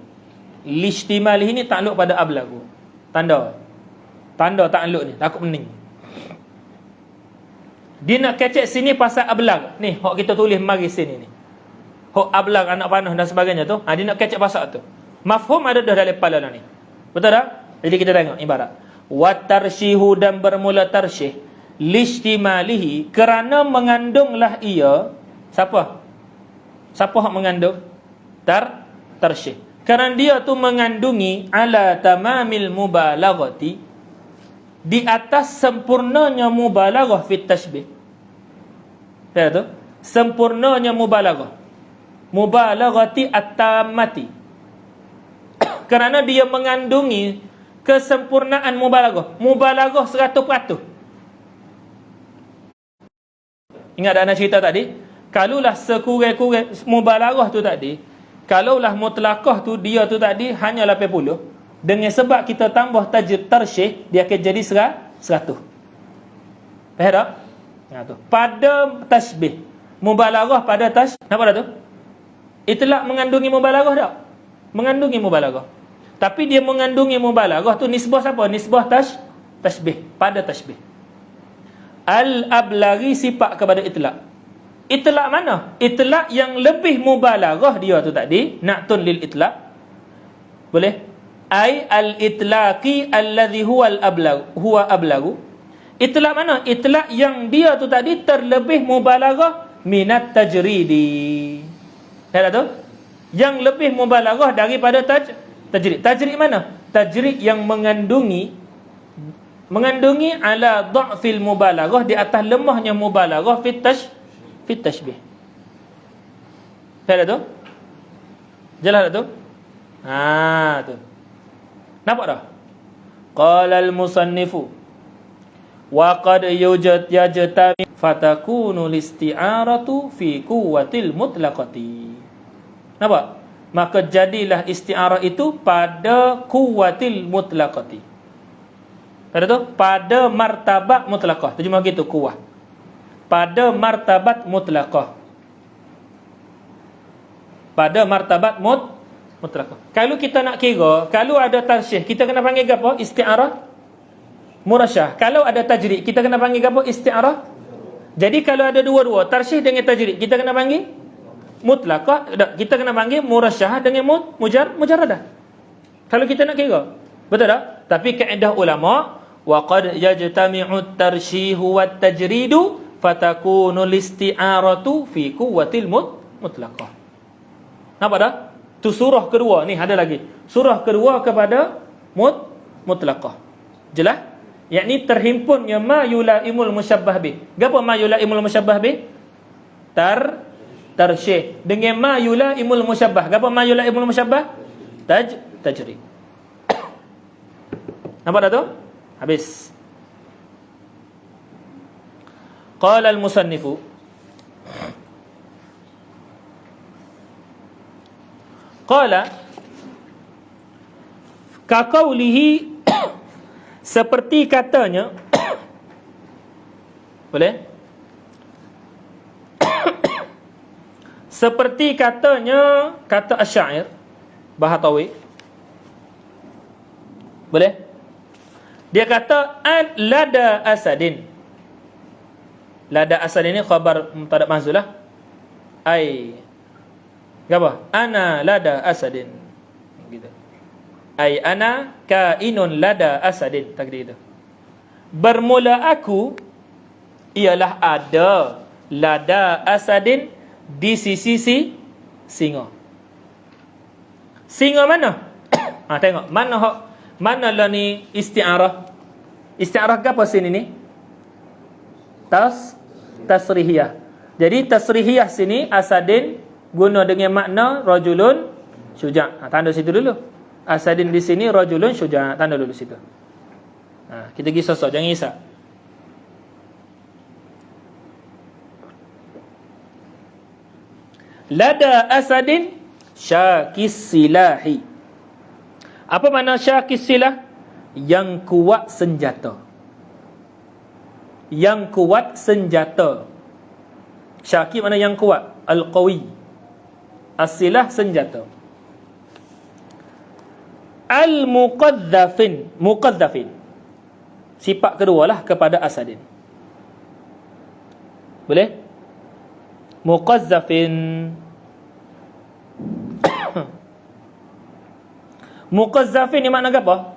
S1: lishtimalihi ni takluk pada ablagu. Tanda takluk ni, takut pening. Dia nak kecek sini pasal ablag. Ni hok kita tulis mari sini ni, hok ablag, anak panah dan sebagainya tu. Dia nak kecek pasal tu. Mafhum ada dah dalam kepala dah ni. Betul tak? Jadi kita tengok ibarat wa tarshihu, dan bermula tarsyih, lishtimalihi, kerana mengandunglah ia. Siapa hak mengandung? Tarsyih. Kerana dia tu mengandungi ala tamamil mubalaghati, di atas sempurnanya mubalaghah fit tashbih. Tahu tu? Sempurnanya mubalaghati at-tammati. Kerana dia mengandungi kesempurnaan mubalaghah 100%. Ingat dah anak cerita tadi, kalulah sekurang-kurang mubalaghah tu tadi, kalaulah mutlaqah tu dia tu tadi hanya 80, dengan sebab kita tambah tarsyih, dia akan jadi 100. Faham tak? Tu. Pada tashbih, mubalaghah pada apa dah tu? Itlaq mengandungi mubalaghah tak? Mengandungi mubalaghah. Tapi dia mengandungi mubalaghah tu nisbah siapa? Nisbah tashbih, pada tashbih. Al-ablaghi sifat kepada itlaq. Itlaq mana? Itlaq yang lebih mubalaghah dia tu tadi, na'tun lil itlaq. Boleh? Ai al-itlaqi alladhi huwa ablagu. Itlaq mana? Itlaq yang dia tu tadi terlebih mubalaghah minat tajridi. Tahu tu? Yang lebih mubalaghah daripada tajrid. Tajrid mana? Tajrid yang mengandungi ala dha'fil mubalaghah, di atas lemahnya mubalaghah fit tashbih. Tahu tu? Jelas tak tu? Tu. Nampak dah? Qala al-musannifu wa qad yajtami fatakunu listi'aratu fi quwwatil mutlaqati. Nampak? Maka jadilah isti'arah itu pada quwwatil mutlaqati. Pada tu? Pada martabat mutlaqah. Terjemah gitu, kuwah. Pada martabat mutlaqah. Pada martabat mutlaqah. Kalau kita nak kira, kalau ada tarsyih, kita kena panggil apa? Isti'arah murasyah. Kalau ada tajrid, kita kena panggil apa? Isti'arah. Jadi kalau ada dua-dua, tarsyih dengan tajrid, kita kena panggil mutlaqah. Kita kena panggil murasyah dengan mujarradah. Kalau kita nak kira. Betul tak? Tapi kaedah ulama, wa qad yajtami'u tarsyihu wat tajridu fatakunu listi'aratu fi quwwatil mutlaqah. Nampak tak? Tu surah kedua ni, ada lagi. Surah kedua kepada mutlaqah. Jelas? Yakni terhimpunnya ma yulaimul musyabbah bih. Gapo ma yulaimul musyabbah bih? Tarsyih. Dengan ma yulaimul musyabbah. Gapo ma yulaimul musyabbah? Tajrid. Nampak dah tu? Habis. Qala al-musannifu qala ka qawlihi seperti katanya Boleh? Seperti katanya kata Asy-Syair Bahatawi. Boleh? Dia kata an lada asadin. Lada asadin ni khabar mubtada mahzuf lah. Ai apa? Ana lada asadin. Gitu. Ai ana kainun lada asadin, takdir itu. Bermula aku ialah ada lada asadin di sisi singa. Singa mana? Tengok mana lah ni isti'arah. Isti'arah ke apa sini ni? Tasrihiyah. Jadi tasrihiyah sini asadin guna dengan makna rajulun syuja'. Tanda situ dulu. Asadin di sini rajulun syuja'. Tanda dulu situ. Kita pergi sosok, jangan risau. Lada asadin syakis silahi. Apa makna syakis silah? Yang kuat senjata. Yang kuat senjata. Syaki mana yang kuat? Al-qawi. As-silah senjata. Al-muqadzafin. Muqadzafin. Sifat kedua lah kepada asadin. Boleh? Muqadzafin. Muqazzafin ni makna apa?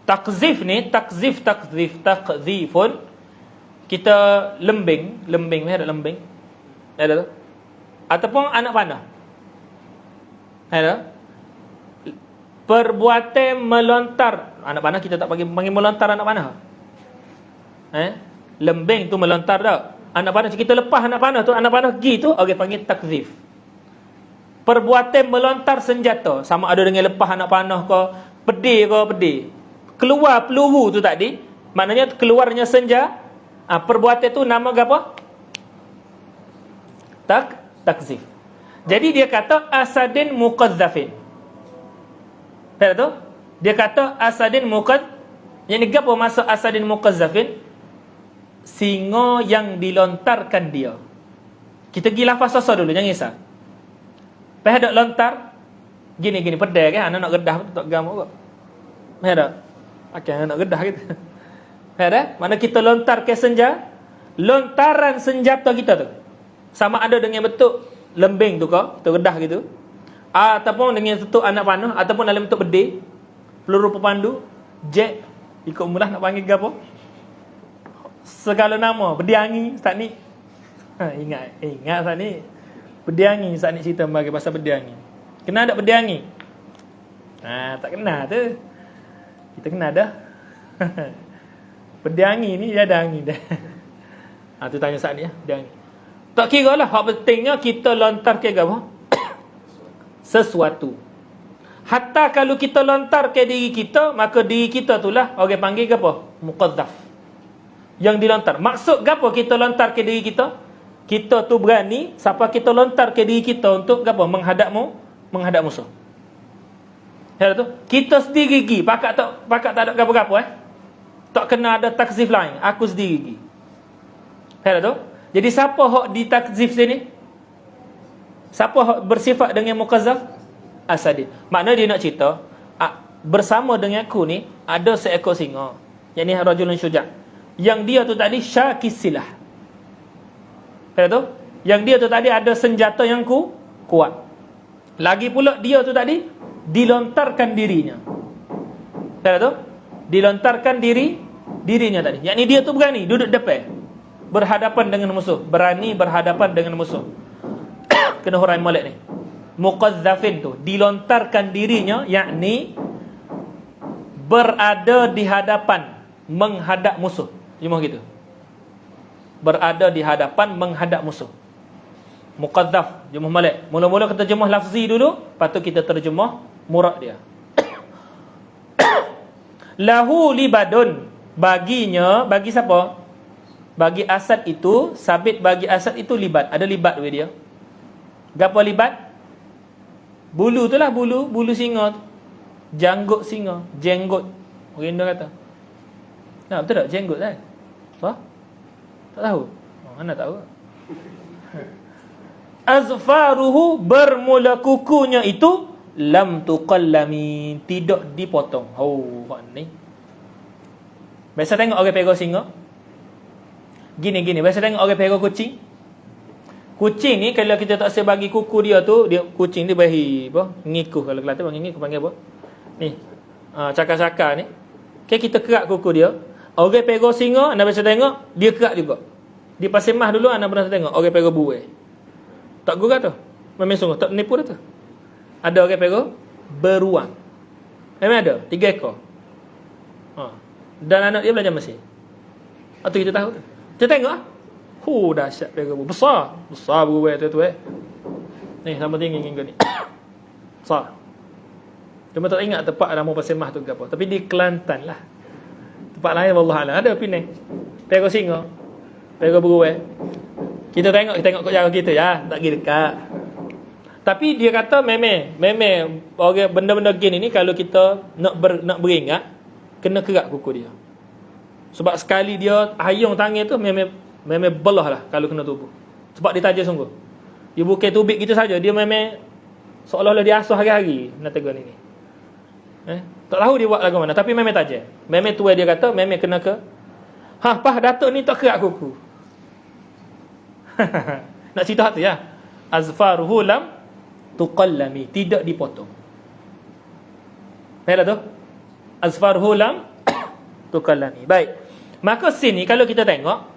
S1: Takzif ni, takzifun. Kita lembing ada lembing. Ada tu. Ataupun anak panah. Ada. Perbuatan melontar. Anak panah kita tak panggil melontar anak panah. Lembing tu melontar tak? Anak panah kita lepas anak panah tu, anak panah pergi tu, orang panggil takzif. Perbuatan melontar senjata, sama ada dengan lepas anak panah ke, pedih. Keluar peluru tu tadi, maknanya keluarnya perbuatan tu nama apa? Takzif. Jadi dia kata asadin muqadzafin. Tahu tu? Dia kata asadin yang ni apa maksud asadin muqadzafin? Singa yang dilontarkan dia. Kita pergi lafaz sasa dulu, jangan risau. Lepas ada lontar gini pedai kan, anak nak gedah betul tak gam kok. Ada. Akan nak gedah gitu. Ada? Mana kita lontar ke lontaran senjata kita tu. Sama ada dengan bentuk lembing tu ke, kita gedah gitu. Ataupun dengan bentuk anak panah, ataupun dalam bentuk bedil, peluru pepandu, jet, ikut mulah nak panggil apa? Segala nama, berdiangi Ustaz ni. Ingat Ustaz ni. Berdiangi Ustaz ni cerita bagi pasal berdiangi. Kenal tak berdiangi? Tak kenal tu. Kita kenal dah. Berdiangi ni dia ada angin dah. Tu tanya Ustaz ni ya, berdiangi. Tak kira lah, hak pentingnya kita lontar ke apa? Sesuatu. Hatta kalau kita lontar ke diri kita, maka diri kita itulah orang panggil apa? Muqadzaf. Yang dilontar. Maksud apa kita lontar ke diri kita? Kita tu berani siapa kita lontar ke diri kita untuk apa? Menghadap musuh. Ya tu. Kita sendiri gigi, pakak tak ada gapo-gapo Tak kena ada takzif lain. Aku sendiri gigi. Ya tu. Jadi siapa hak di takzif sini? Siapa hak bersifat dengan muqazzaf? Asadin. Maknanya dia nak cerita bersama dengan aku ni ada seekor singa. Yang ni rajulun syuja'. Yang dia tu tadi syakis silah. Kata tu, yang dia tu tadi ada senjata yang kuat. Lagi pula dia tu tadi dilontarkan dirinya. Kata tu, dilontarkan dirinya tadi. Yakni dia tu berani duduk depan, berhadapan dengan musuh, berani berhadapan dengan musuh. Kena hurai molek ni. Muqadzafin tu dilontarkan dirinya, yakni berada di hadapan, menghadap musuh. Cuma gitu. Berada di hadapan menghadap musuh. Muqadzaf, jemaah malik. Mula-mula kita terjemah lafzi dulu, lepas tu kita terjemah murad dia. Lahu libadun, baginya, bagi siapa? Bagi Asad itu, sabit bagi Asad itu libat. Ada libat with dia. Gapo libat? Bulu tu lah, bulu singa tu. Janggut singa, jenggot. Orang Indo kata. Betul tak? Jenggot kan? Apa? Tak tahu. Oh, mana tahu? Azfaruhu, bermula kukunya itu lam tuqallami, tidak dipotong. Oh, ni. Biasa tengok orang pegang singa. Gini, biasa tengok orang pegang kucing. Kucing ni kalau kita tak sebagi kuku dia tu, dia kucing dia bahi apa? Ngikuh, kalau Kelantan panggil ngikuh, panggil apa? Ni. Cakar-cakar ni. Kita kerak kuku dia. Orang pegang singa, anda biasa tengok, dia kerak juga. Di Pasir Mas dulu anda pernah tengok orang pegang buai. Tak gugat tu. Memang sungguh tak menipu dia tu. Ada orang pegang beruang. Memang ada 3 ekor. Dan anak dia belajar Mesir. Atau kita tahu. Kita tengok. Dahsyat pegang buai. Besar buai tu Ni sama tinggi ni. Besar. Cuma tak ingat tempat nama Pasir Mas tu ke apa. Tapi di Kelantan lah. Tempat lain wallahualam ada Penang. Pegang singa. Pegang buai. Kita tengok kat jalan kita ya, tak pergi dekat. Tapi dia kata memang orang benda-benda gini ni kalau kita nak beringat kena kerak kuku dia. Sebab sekali dia hayung tangan tu memang belah lah kalau kena tubuh. Sebab dia tajam sungguh. Dia bukan tubik kita saja, dia memang seolah-olah dia asuh hari-hari nak tegur ni. Tak tahu dia buat lagu mana, tapi memang tajam. Memang tuai dia kata memang kena ke. Pah Datuk ni tak kerak kuku. Nak cerita tu ya. Azfaruhu lam tuqallami, tidak dipotong. Baiklah tu. Azfaruhu lam tuqallami. Baik. Maka sini kalau kita tengok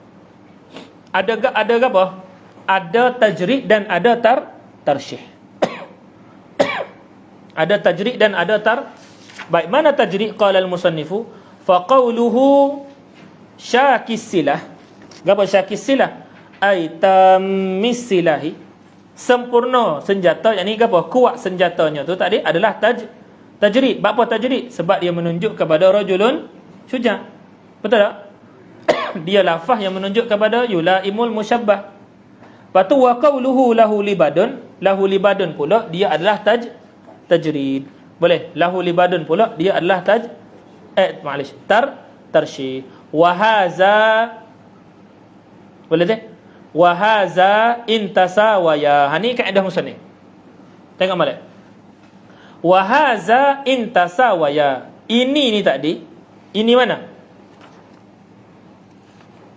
S1: ada apa? Ada tajrid dan ada tarsyih. Ada tajrid dan ada Baik, mana tajrid? Qala al-musannifu fa qawluhu syakis silah. Apa syakis silah? Ai tammis silahi, sempurna senjata, yakni apa? Kuat senjatanya tu tadi adalah tajrid. Apa tajrid? Sebab dia menunjuk kepada rajulun syuja'. Betul tak? Dia lafaz yang menunjuk kepada yulaimul musyabbah. Patu wa qawluhu lahu libadun pula dia adalah tajrid. Boleh? Lahu libadun pula dia adalah tarsyih. Wa haza, boleh tak? Wa haza intasawaya. Ni kaedah musannif. Tengok balik. Wa haza intasawaya. Ini ni tadi. Ini mana?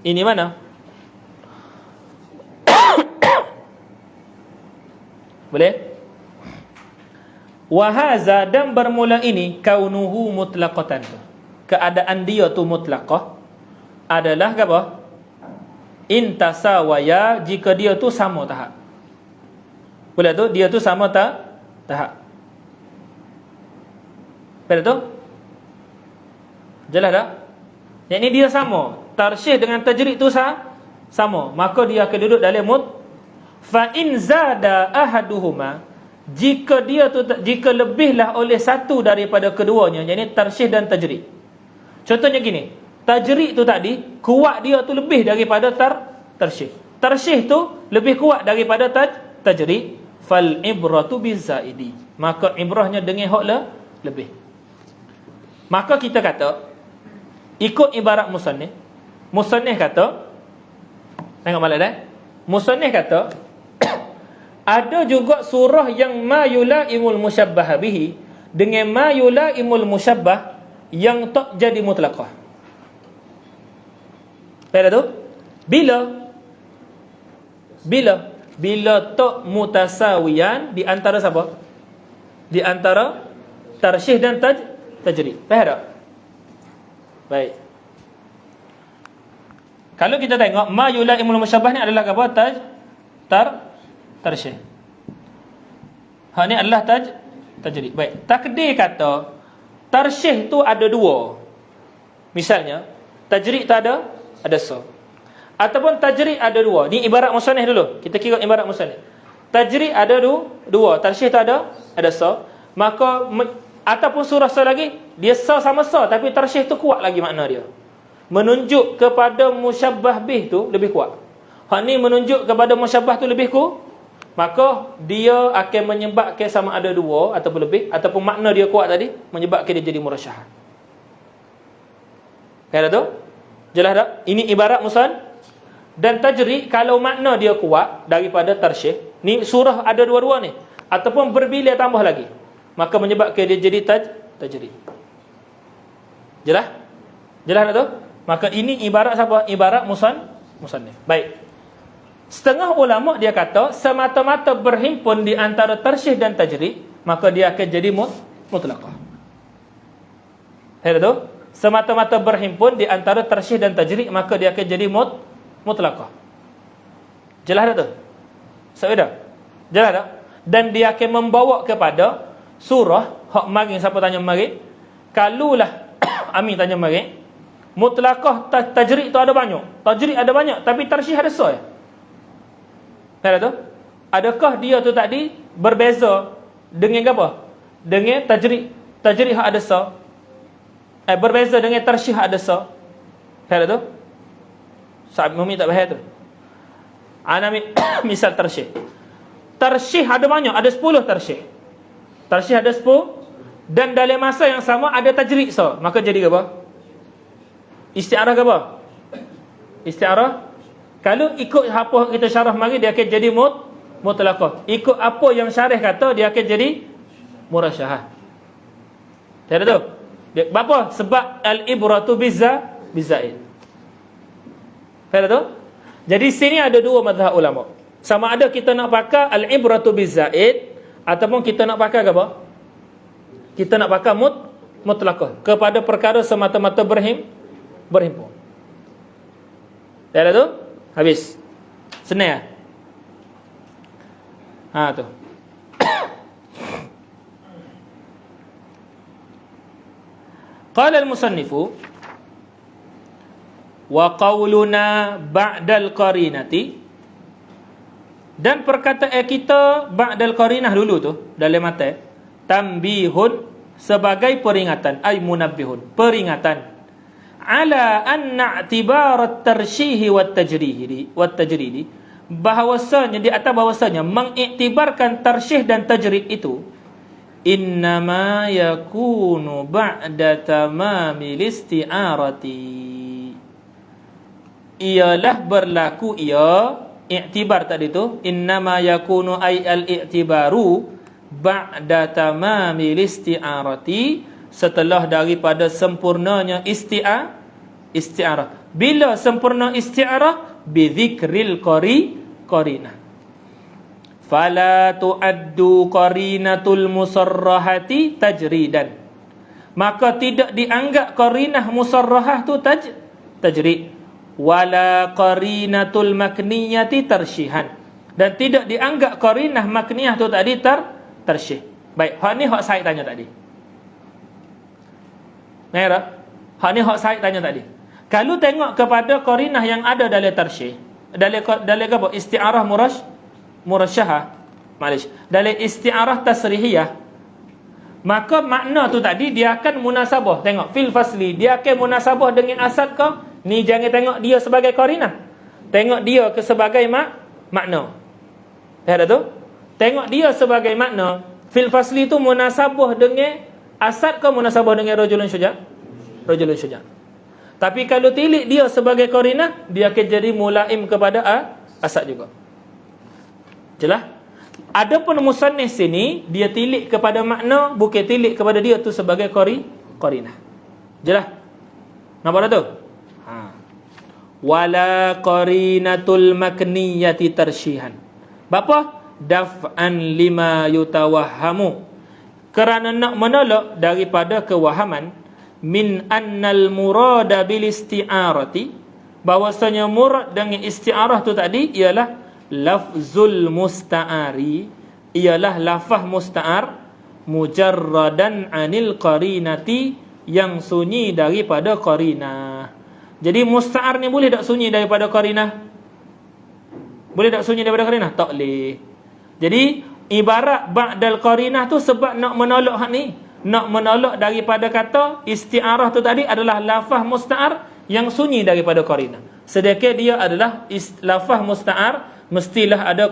S1: Ini mana? Boleh? Wa haza, dan bermula ini kaunuhu mutlaqatan. Keadaan dia tu mutlaqah adalah apa? Intasawaya, jika dia tu sama tahap. Boleh tu? Dia tu sama tahap. Boleh tu? Jelas tak? Yang ni dia sama. Tarsyih dengan tajrid tu sama. Maka dia akan duduk dalam fa in zada ahaduhuma, jika lebihlah oleh satu daripada keduanya, yakni tarsyih dan tajrid. Contohnya gini, tajrid tu tadi kuat dia tu lebih daripada tarsyih. Tarsyih tu lebih kuat daripada tajrid. Fal ibratu bizaidi, maka ibrahnya dengan hak lebih. Maka kita kata ikut ibarat musannif. Musannif kata, tengok balik dah. Musannif kata ada juga surah yang ma yulaimul musyabbah bihi dengan ma yulaimul musyabbah yang tak jadi mutlaqah. Pada tu bila tak mutasawiyan di antara siapa? Di antara tarsyih dan tajrid. Faham tak? Baik. Kalau kita tengok ma yulaimul musyabbah ni adalah apa? Tarsyih. Ni adalah tajrid. Baik. Takdir kata tarsyih tu ada dua. Misalnya tajrid tu ada sa. Ataupun tajrid ada dua. Ni ibarat musannif dulu. Kita kira ibarat musannif. Tajrid ada dua. Tarsyih tu ada sa. Maka ataupun surah sa lagi, dia sa sama sa, tapi tarsyih tu kuat lagi makna dia. Menunjuk kepada musyabbah bih tu lebih kuat. Hak ni menunjuk kepada musyabbah tu lebih kuat. Maka dia akan menyebabkan sama ada dua ataupun lebih, ataupun makna dia kuat tadi menyebabkan dia jadi murasyahah. Kata tu? Jelas tak? Ini ibarat musad dan tajrid. Kalau makna dia kuat daripada tarsyih, ni surah ada dua-dua ni, ataupun berbilia tambah lagi, maka menyebabkan dia jadi tajrid. Jelas? Jelas tak tu? Maka ini ibarat siapa? Ibarat musannif. Baik. Setengah ulama dia kata semata-mata berhimpun di antara tarsyih dan tajrid, maka dia akan jadi mutlaqah. Ada tu? Semata-mata berhimpun di antara tarsyih dan tajrid, maka dia akan jadi mutlaqah. Jelas tak tu? Sebab jelas tak? Dan dia akan membawa kepada surah hak mari siapa tanya mari. Kalulah Ami tanya mari, mutlaqah tajrid tu ada banyak. Tajrid ada banyak, tapi tarsyih ada soal. Ada tu? Adakah dia tu tadi berbeza dengan apa? Dengan tajrid. Tajrid hak ada sa. Berbeza dengan tarsyih hak ada sa. Ada tu? Sahabat Mumi tak faham tu. Ana misal tarsyih. Tarsyih ada banyak, ada 10 tarsyih. Tarsyih ada 10 dan dalam masa yang sama ada tajrid so. Maka jadi apa? Isti'arah ke apa? Isti'arah. Kalau ikut apa kita syarah mari, dia akan jadi mutlaqah. Ikut apa yang syarah kata, dia akan jadi murasyahah. Ada tu? Apa? Sebab al-ibratu bizaid. Ada tu? Jadi sini ada dua mazhab ulama. Sama ada kita nak pakai al-ibratu bizaid ataupun kita nak pakai apa? Kita nak pakai mutlaqah kepada perkara semata-mata berhimpun. Ada tu? Habis. Senang. Tu. Qala al-musannifu wa qawluna ba'dal qarinati, dan perkataan kita ba'dal qarinah dulu tu dalam mata tambihun sebagai peringatan, ay munabbihun, peringatan ala anna i'tibar at-tarsyihi wat-tajridi, bahawasanya di atas bahawasanya mengiktibarkan tarsyih dan tajrid itu innama yakunu ba'da tamamil isti'arati, ialah berlaku i'tibar tadi tu, innama yakunu ay al-i'tibaru ba'da tamamil isti'arati, setelah daripada sempurnanya isti'arah. Bila sempurna isti'arah? Bidzikril qarinah. Fala tu'addu qarinatul musarrahati tajridan, maka tidak dianggap qarinah musarrahah tu tajrid. Wala qarinatul makniyati tarsyihan, dan tidak dianggap qarinah makniyah tu tadi tarsyih. Baik, hak ni hak saya tanya tadi. Merah. Hak ni hak saya tanya tadi. Kalau tengok kepada qarinah yang ada dalam tarsyih, dalam apa? Isti'arah murasyahah. Dalam isti'arah tasrihiyah, maka makna tu tadi dia akan munasabah. Tengok fil fasli, dia akan munasabah dengan asad ke? Ni jangan tengok dia sebagai qarinah. Tengok dia ke sebagai makna. Ada tu? Tengok dia sebagai makna. Fil fasli tu munasabah dengan asad ke munasabah dengan rajulun syuja'? Rajulun syuja'. Tapi kalau tilik dia sebagai qarinah, dia akan jadi mulaim kepada asad juga. Jelas? Adapun musannif sini dia tilik kepada makna, bukan tilik kepada dia tu sebagai qarinah. Jelas? Nampak tu? Wala qarinatul makniyati tarsyihan. Bapa? Daf'an lima yutawahhamu, kerana nak menolak daripada kewahaman, min annal murada bil isti'arati, bahwasanya murad dengan isti'arah tu tadi ialah lafzul musta'ari, ialah lafaz musta'ar mujarradan anil qarinati, yang sunyi daripada qarinah. Jadi musta'ar ni boleh tak sunyi daripada qarinah? Boleh tak sunyi daripada qarinah? Tak boleh. Jadi ibarat ba'dal qarinah tu sebab nak menolak hak ni, nak menolak daripada kata isti'arah tu tadi adalah lafaz musta'ar yang sunyi daripada qarinah. Sedangkan dia adalah lafaz musta'ar, mestilah ada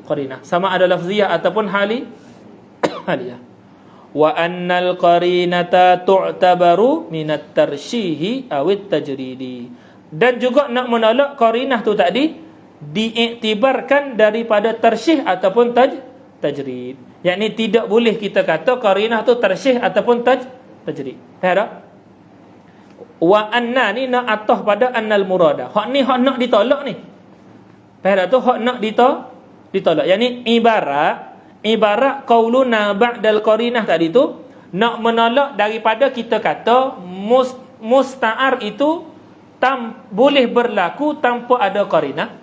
S1: qarinah, sama ada lafziyah ataupun haliyah. Wa annal qarinata tu'tabaru minat tarsyihi awit tajridi, Dan juga nak menolak qarinah tu tadi diiktibarkan daripada tarsyih ataupun tajrid. Yakni tidak boleh kita kata qarinah tu tarsyih ataupun tajrid. Faham tak? Wa anna ni nak atah pada annal murada. Hak ni hak nak ditolak ni. Faham tak tu? Hak nak ditolak. Yakni ibarat qauluna ba'dal qarinah tadi tu nak menolak daripada kita kata musta'ar itu boleh berlaku tanpa ada qarinah,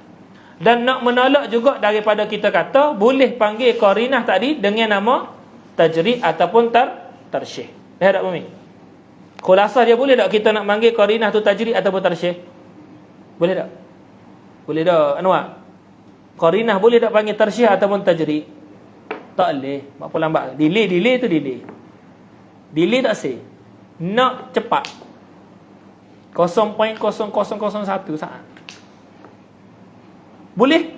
S1: dan nak menolak juga daripada kita kata boleh panggil qarinah tadi dengan nama tajrid ataupun tarsyih. Faham tak Umi? Khulasah dia, boleh tak kita nak panggil qarinah tu tajrid ataupun tarsyih? Boleh tak? Boleh tak Anwar? Qarinah boleh tak panggil tarsyih ataupun tajrid? Tak boleh. Apa lambat? Delay tu delay. Delay tak say. Nak cepat 0.0001 saat. Boleh?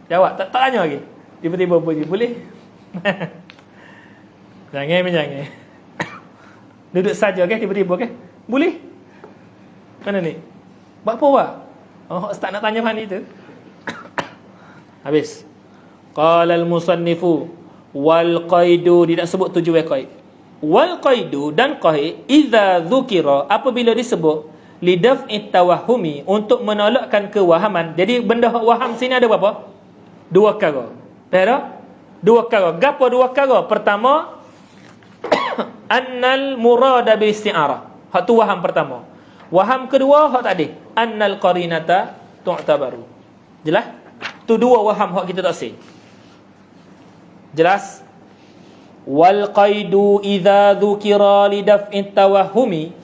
S1: Jawab. Tak tanya lagi. Tiba-tiba bunyi. Boleh? Jangan. Duduk saja ke tiba-tiba ke? Boleh? Mana ni? Buat apa buat? Oh, start nak tanya mana itu. Habis. Qala al-musannifu wal qaidu, dia nak sebut tujuh qaid. Wal qaidu dan qaid idza dzukira, apabila disebut lidaf'i tawahhumi, untuk menolakkan kewahaman. Jadi benda waham sini ada berapa? Dua perkara. Faham? Dua perkara. Gapo dua perkara? Pertama, annal murada bil isti'arah. Hak tu waham pertama. Waham kedua hak tadi, annal qarinata tu'tabaru. Jelas? Tu dua waham hak kita tak say. Jelas? Wal qaidu idza dzukira lidaf'i tawahhumi,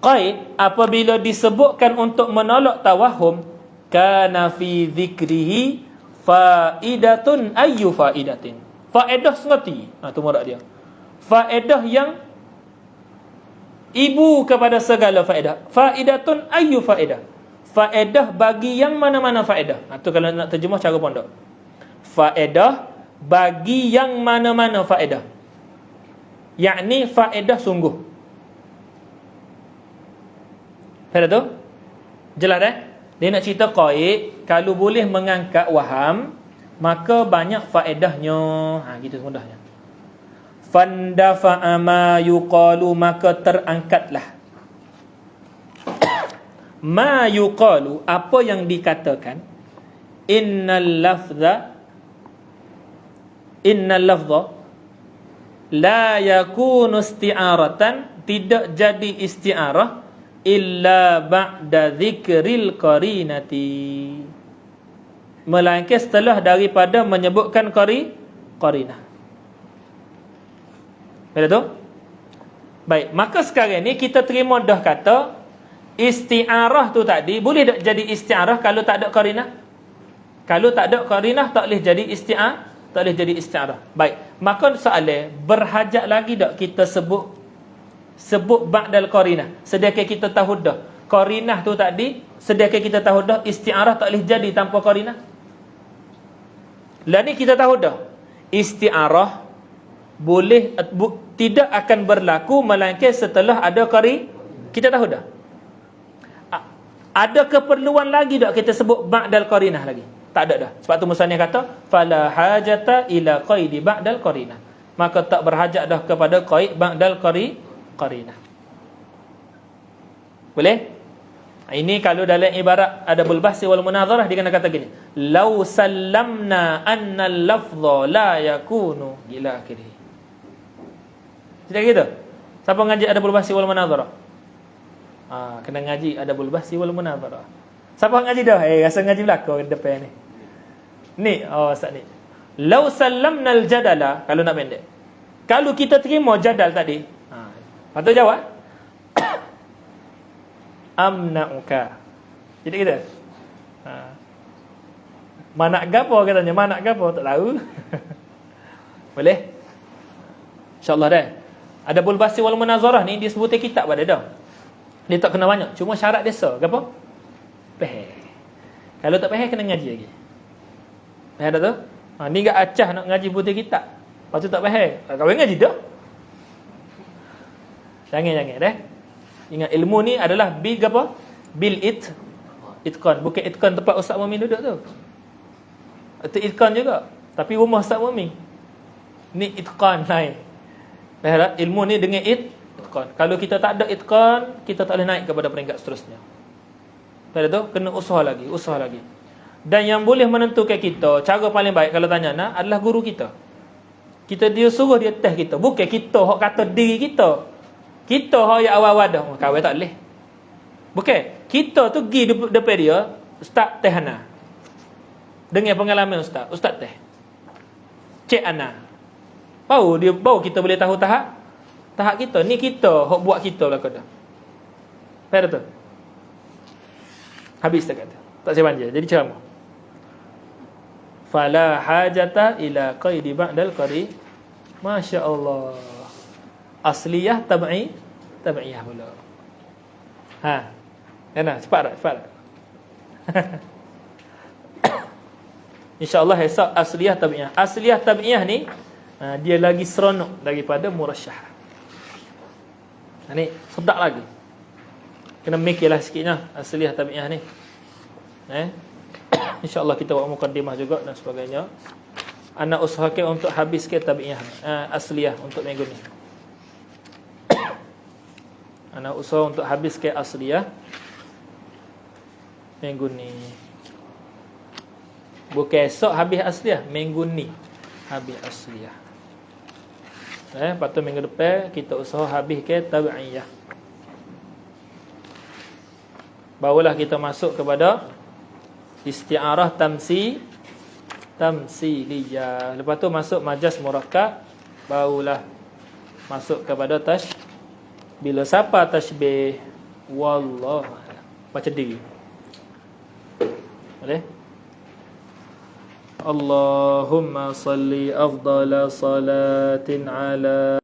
S1: qaid apabila disebutkan untuk menolak tawahum, kana fi dzikrihi faidatun ayyu faidatin. Faedah sengati. Tu murat dia. Faedah yang ibu kepada segala faedah. Faidatun ayyu faedah. Faedah bagi yang mana-mana faedah. Tu kalau nak terjemah cara pondok. Faedah bagi yang mana-mana faedah. Yakni faedah sungguh. Faham tu? Jelas dah? Dia nak cerita qaid, kalau boleh mengangkat waham, maka banyak faedahnya. Gitu mudahnya. Fandafa'a ma yuqalu, maka terangkatlah ma yuqalu, apa yang dikatakan. Innal lafza la yakunu isti'aratan, tidak jadi isti'arah illa ba'da dzikril qarinati, melainkan setelah daripada menyebutkan qarinah. Betul tu? Baik, maka sekarang ni kita terima dah kata isti'arah tu tadi boleh tak jadi isti'arah kalau tak ada qarinah? Kalau tak ada qarinah tak boleh jadi isti'arah. Baik, maka soalan, berhajat lagi tak kita sebut ba'dal qarinah? Sedangkan kita tahu dah qarinah tu tadi, sedangkan kita tahu dah isti'arah tak boleh jadi tanpa qarinah. Lah ni kita tahu dah isti'arah boleh tidak akan berlaku melainkan setelah ada kita tahu dah. Ada keperluan lagi tak kita sebut ba'dal qarinah lagi? Tak ada dah. Sebab tu musannif kata fala hajata ila qaidi ba'dal qarinah. Maka tak berhajat dah kepada qaid ba'dal qarinah. Boleh? Ini kalau dalam ibarat adabul bahsi wal munazarah dia kena kata gini, law sallamna anna al-lafdha la yakunu ila akhirih. Tidak gitu? Siapa ngaji adabul bahsi wal munazarah? Kena ngaji adabul bahsi wal munazarah. Siapa ngaji dah? Rasa ngaji belakang depan ni. Ni, Ustaz ni. Law sallamna al-jadala, kalau nak pendek. Kalau kita terima jadal tadi, patut jawab amna'uka. Jadi kita mana gapo katanya, mana gapo tak tahu. Boleh? InsyaAllah dah. Adabul bahsi wal munazarah ni dia sebutin kitab pada dah. Dia tak kena banyak, cuma syarat dia gapo? Faham. Kalau tak faham kena ngaji lagi. Faham tak tu? Ni enggak acah nak ngaji putih kitab. Lepas tu tak faham. Kau ngaji dah. Jangan dah. Ingat ilmu ni adalah bil itqan. Bukan itqan tempat Ustaz Mumin duduk tu. Itu itqan juga, tapi rumah Ustaz Mumin. Ni itqan lain. Faham? Ilmu ni dengan itqan. Kalau kita tak ada itqan, kita tak boleh naik kepada peringkat seterusnya. Faham tu? Kena usaha lagi. Dan yang boleh menentukan kita, cara paling baik kalau tanya nak, adalah guru kita. Dia suruh dia test kita. Bukan kita hak kata diri kita. Kita hak yang awal-awal dah. Kawan tak boleh. Bukan. Kita tu pergi depan dia, Ustaz test ana. Dengan pengalaman Ustaz test. Cek ana. Baru kita boleh tahu tahap kita. Ni kita hak buat kita lah kata. Faham tu? Habis tak kata. Tak saya panjang. Jadi ceramah. Fala hajata ila qaidi ba'dal qari. Masya-Allah. Asliyah tabi'iyah pula. Enak, cepat tak? InsyaAllah esok asliyah tabi'iyah. Asliyah tabi'iyah ni dia lagi seronok daripada murasyah. Ni sedap lagi. Kena mikirlah sikitnya asliyah tabi'iyah ni. InsyaAllah kita buat mukaddimah juga dan sebagainya. Ana usahakan untuk habis ke tabi'iyah asliyah untuk minggu ni. Ana usaha untuk habis ke asliyah minggu ni. Bukan esok habis asliyah, minggu ni habis asliyah. Lepas tu minggu depan kita usaha habis ke tabi'iyah. Barulah kita masuk kepada isti'arah tamsiliyah. Lepas tu masuk majas murakkab, barulah masuk kepada bila siapa tashbih, wallah baca diri. Boleh? Allahumma salli afdala salatin ala